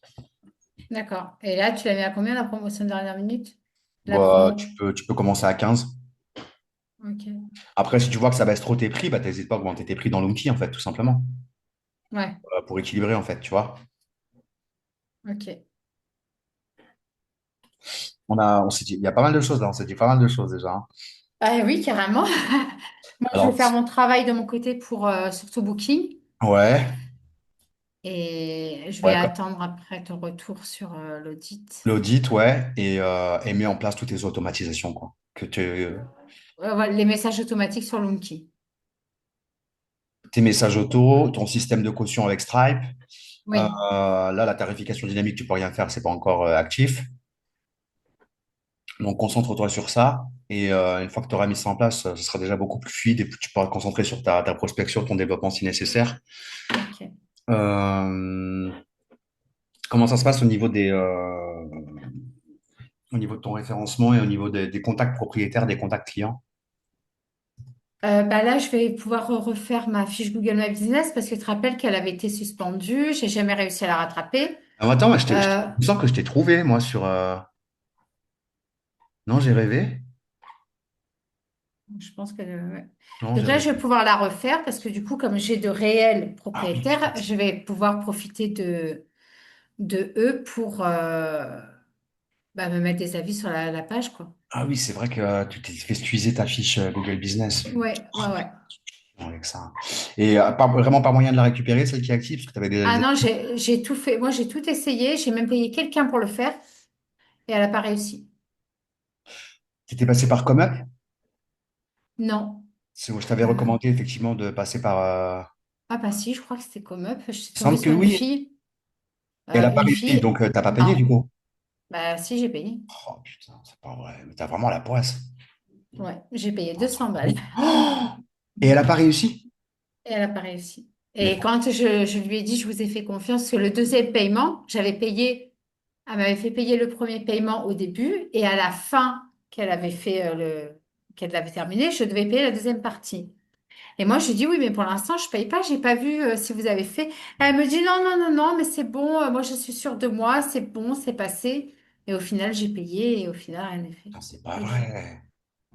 D'accord. Et là, tu l'as mis à combien la promotion de dernière minute? La Bah, promo. tu peux commencer à 15. Ok. Après, si tu vois que ça baisse trop tes prix, bah, n'hésite pas à augmenter tes prix dans l'outil, en fait, tout simplement, Ouais. pour équilibrer, en fait, tu vois. Ok. on s'est dit, il y a pas mal de choses là, on s'est dit pas mal de choses déjà, hein. Ah oui, carrément. Moi, je vais Alors, faire mon travail de mon côté pour surtout Booking ouais, et je vais ouais, attendre après ton retour sur l'audit. l'audit, ouais, et met en place toutes tes automatisations, quoi. Voilà, les messages automatiques sur Loomkey. Tes messages auto, ton système de caution avec Stripe. Oui, Là, la tarification dynamique, tu peux rien faire, c'est pas encore actif. Donc, concentre-toi sur ça. Et une fois que tu auras mis ça en place, ce sera déjà beaucoup plus fluide et puis tu pourras te concentrer sur ta prospection, ton développement si nécessaire. ok. Euh, Comment ça se passe au niveau de ton référencement et au niveau des contacts propriétaires, des contacts clients? Bah là, je vais pouvoir refaire ma fiche Google My Business parce que tu te rappelles qu'elle avait été suspendue. J'ai jamais réussi à la rattraper. Ah, attends, moi, Euh, il me semble que je t'ai trouvé, moi, sur. Non, j'ai rêvé. je pense que. Ouais. Non, j'ai Donc là, rêvé. je vais pouvoir la refaire parce que du coup, comme j'ai de réels Ah oui, putain. propriétaires, je vais pouvoir profiter de eux pour bah, me mettre des avis sur la page, quoi. Ah oui, c'est vrai que tu t'es fait squeezer ta fiche Google Business. Ouais, ouais, ouais. Avec ça. Et vraiment pas moyen de la récupérer, celle qui est active, parce que tu avais déjà Ah les. non, j'ai tout fait. Moi, j'ai tout essayé. J'ai même payé quelqu'un pour le faire et elle n'a pas réussi. Tu étais passé par ComeUp? Non. Je t'avais Euh, recommandé effectivement de passer par. ah bah si, je crois que c'était comme up. Je suis Il tombée semble que sur une oui. fille. Et elle n'a pas Une réussi, fille. donc t'as pas payé du Non. coup. Bah si, j'ai payé. Oh putain, c'est pas vrai. Mais t'as vraiment la poisse. Ouais, j'ai payé Oh, c'est 200 balles. incroyable. Oh, et elle n'a pas réussi? Et elle n'a pas réussi. Mais Et quand je lui ai dit, je vous ai fait confiance, que le deuxième paiement, j'avais payé, elle m'avait fait payer le premier paiement au début et à la fin qu'elle avait fait qu'elle l'avait terminé, je devais payer la deuxième partie. Et moi, je lui dis oui, mais pour l'instant, je paye pas, j'ai pas vu si vous avez fait. Elle me dit non, non, non, non, mais c'est bon, moi je suis sûre de moi, c'est bon, c'est passé. Et au final, j'ai payé et au final, rien n'est fait. putain, c'est pas Et vrai.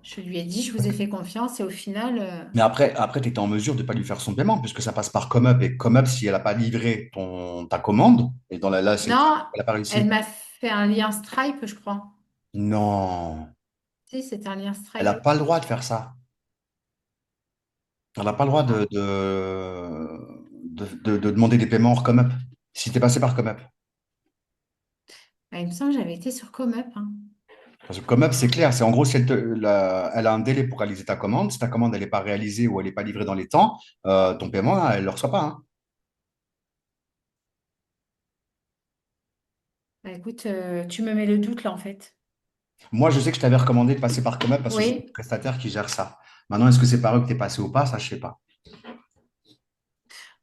je lui ai dit, je vous ai fait confiance et au final, Mais après tu étais en mesure de ne pas lui faire son paiement, puisque ça passe par ComeUp. Et ComeUp, si elle n'a pas livré ta commande, et là, non, elle n'a pas elle réussi. m'a fait un lien Stripe, je crois. Non, Si, c'était un lien elle n'a Stripe. pas le droit de faire ça. Elle n'a pas le droit Ah, de demander des paiements hors ComeUp. Si tu es passé par ComeUp. bah, il me semble que j'avais été sur ComeUp, hein. Parce que ComeUp, c'est clair. C'est en gros, si elle a un délai pour réaliser ta commande. Si ta commande, elle n'est pas réalisée ou elle n'est pas livrée dans les temps, ton paiement, elle ne le reçoit pas, hein. Bah, écoute, tu me mets le doute là, en fait. Moi, je sais que je t'avais recommandé de passer par ComeUp parce que c'est le Oui. prestataire qui gère ça. Maintenant, est-ce que c'est par eux que tu es passé ou pas? Ça, je sais pas.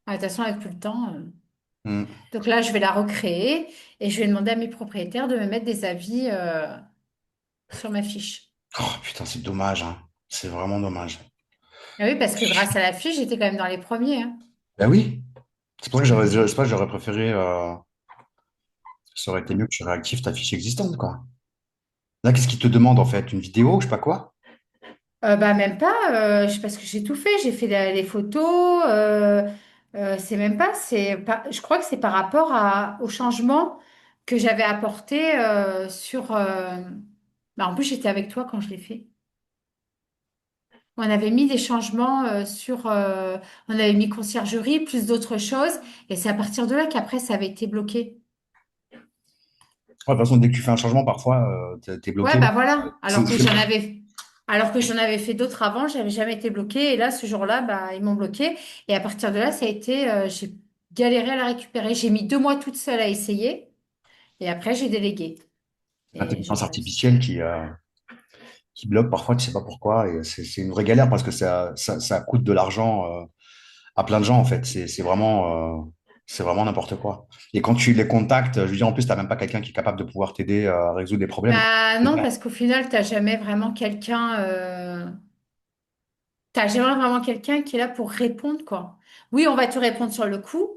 Ah, de toute façon, avec plus le temps. Hmm. Donc là, je vais la recréer et je vais demander à mes propriétaires de me mettre des avis sur ma fiche. Oh putain, c'est dommage, hein. C'est vraiment dommage. Ah oui, parce que grâce à la fiche, j'étais quand même dans les premiers, hein. Ben oui. C'est pour ça que je sais pas, j'aurais préféré. Ça aurait été mieux que tu réactives ta fiche existante, quoi. Là, qu'est-ce qu'il te demande en fait? Une vidéo, je sais pas quoi? Bah même pas, parce que j'ai tout fait, j'ai fait les photos, c'est même pas, je crois que c'est par rapport au changement que j'avais apporté bah, en plus j'étais avec toi quand je l'ai fait. On avait mis des changements on avait mis conciergerie, plus d'autres choses, et c'est à partir de là qu'après ça avait été bloqué. Ouais, de toute façon, dès que tu fais un changement, parfois, t'es Ouais, bloqué. bah voilà. C'est- c'est- Alors que j'en avais fait d'autres avant, j'avais jamais été bloquée. Et là, ce jour-là, bah, ils m'ont bloquée. Et à partir de là, j'ai galéré à la récupérer. J'ai mis 2 mois toute seule à essayer. Et après, j'ai délégué. Et j'ai L'intelligence pas réussi. artificielle qui bloque parfois, tu sais pas pourquoi. Et c'est une vraie galère parce que ça coûte de l'argent à plein de gens, en fait. C'est vraiment n'importe quoi. Et quand tu les contactes, je veux dire, en plus, tu n'as même pas quelqu'un qui est capable de pouvoir t'aider à résoudre des problèmes. Bah non, parce qu'au final, t'as jamais vraiment quelqu'un qui est là pour répondre, quoi. Oui, on va te répondre sur le coup.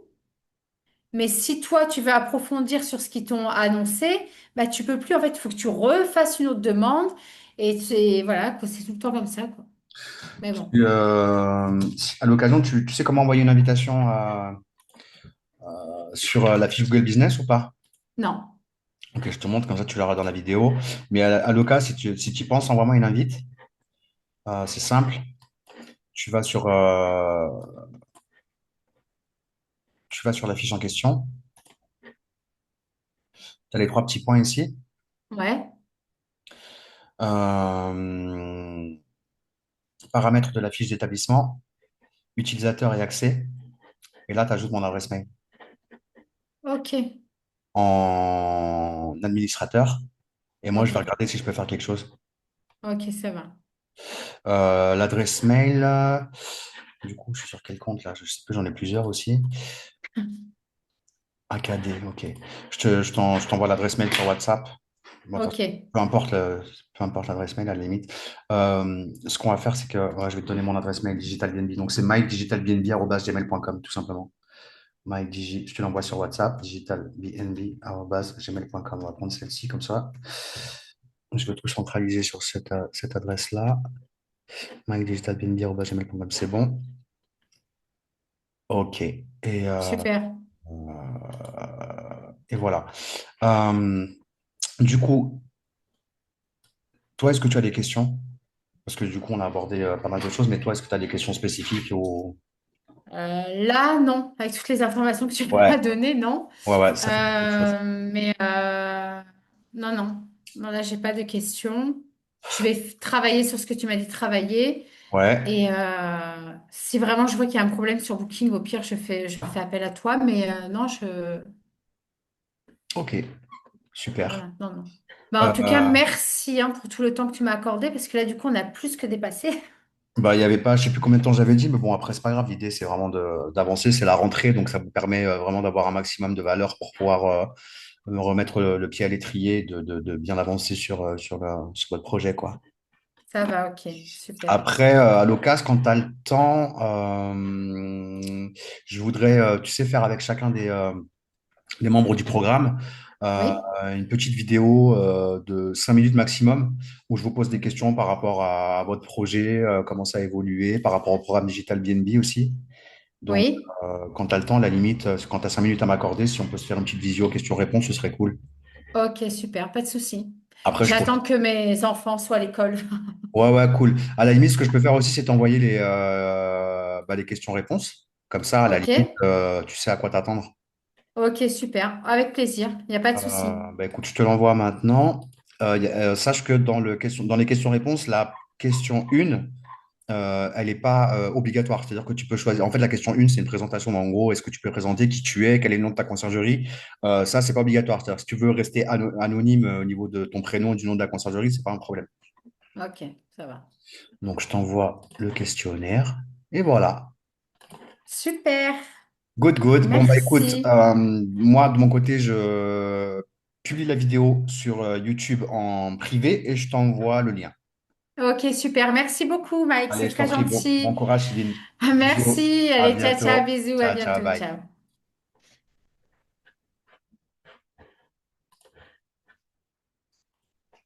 Mais si toi, tu veux approfondir sur ce qu'ils t'ont annoncé, bah, tu peux plus. En fait, il faut que tu refasses une autre demande. Et voilà, quoi, c'est tout le temps comme ça, quoi. Mais bon, À l'occasion, tu sais comment envoyer une invitation sur la fiche Google Business ou pas? non. Ok, je te montre, comme ça tu l'auras dans la vidéo. Mais à l'occasion, si tu penses, envoie-moi une invite. C'est simple. Tu vas sur, euh, tu vas sur la fiche en question. Tu as les trois petits points ici. Ouais, Euh, Paramètres de la fiche d'établissement, utilisateur et accès. Et là, tu ajoutes mon adresse mail ok, en administrateur. Et moi, je vais ok, regarder si je peux faire quelque chose. ok, ça va. L'adresse mail, du coup, je suis sur quel compte là? Je sais plus, j'en ai plusieurs aussi. AKD, ok. Je t'envoie l'adresse mail sur WhatsApp. Bon, de toute Ok, façon, peu importe l'adresse mail à la limite. Ce qu'on va faire, c'est que je vais te donner mon adresse mail DigitalBNB. Donc, c'est mike@digitalbnb@gmail.com, tout simplement. Je te l'envoie sur WhatsApp, digitalbnb@gmail.com. On va prendre celle-ci comme ça. Je vais tout centraliser sur cette adresse-là. mike@digitalbnb@gmail.com, c'est bon. Ok. super. Et voilà. Euh, du coup, toi, est-ce que tu as des questions? Parce que du coup, on a abordé pas mal de choses, mais toi, est-ce que tu as des questions spécifiques ou... Là, non, avec toutes les informations que tu Ouais, m'as données, non. ouais, ça fait beaucoup de choses. Mais non, non, non, là, j'ai pas de questions. Je vais travailler sur ce que tu m'as dit de travailler. Ouais, Et si vraiment je vois qu'il y a un problème sur Booking, au pire, je fais appel à toi. Mais non, ok, super. voilà, non, non. Bah, en tout cas, Euh, merci hein, pour tout le temps que tu m'as accordé, parce que là, du coup, on a plus que dépassé. il y avait pas, je sais plus combien de temps j'avais dit, mais bon, après, c'est pas grave. L'idée, c'est vraiment d'avancer. C'est la rentrée, donc ça vous permet vraiment d'avoir un maximum de valeur pour pouvoir me remettre le pied à l'étrier, de bien avancer sur votre projet, quoi. Ça va, ok, super. Après, à l'occasion, quand tu as le temps, je voudrais, tu sais, faire avec chacun des membres du programme Oui, une petite vidéo de 5 minutes maximum où je vous pose des questions par rapport à votre projet, comment ça a évolué, par rapport au programme Digital BNB aussi. Donc, oui, quand tu as le temps, à la limite, quand tu as 5 minutes à m'accorder, si on peut se faire une petite visio questions-réponses, ce serait cool. ok, super, pas de souci. Après, je J'attends profite. que mes enfants soient à l'école. Ouais, ouais, cool. À la limite, ce que je peux faire aussi, c'est t'envoyer les questions-réponses. Comme ça, à la Ok, limite, tu sais à quoi t'attendre. ok, super, avec plaisir, il n'y a pas de souci. Écoute, je te l'envoie maintenant. Sache que dans les questions-réponses, la question 1, elle n'est pas obligatoire. C'est-à-dire que tu peux choisir. En fait, la question 1, c'est une présentation. En gros, est-ce que tu peux présenter qui tu es, quel est le nom de ta conciergerie? Ça, c'est pas obligatoire. C'est-à-dire, si tu veux rester anonyme au niveau de ton prénom et du nom de la conciergerie, c'est pas un problème. Ok, ça va. Donc, je t'envoie le questionnaire. Et voilà. Super, Good, good. Bon, bah écoute, merci. moi, de mon côté, je publie la vidéo sur YouTube en privé et je t'envoie le lien. Ok, super, merci beaucoup, Mike, Allez, c'est je t'en très prie, bon gentil. courage, Céline. Bisous. Merci, À allez, ciao, ciao, bientôt. bisous, à Ciao, ciao, bientôt, bye. ciao.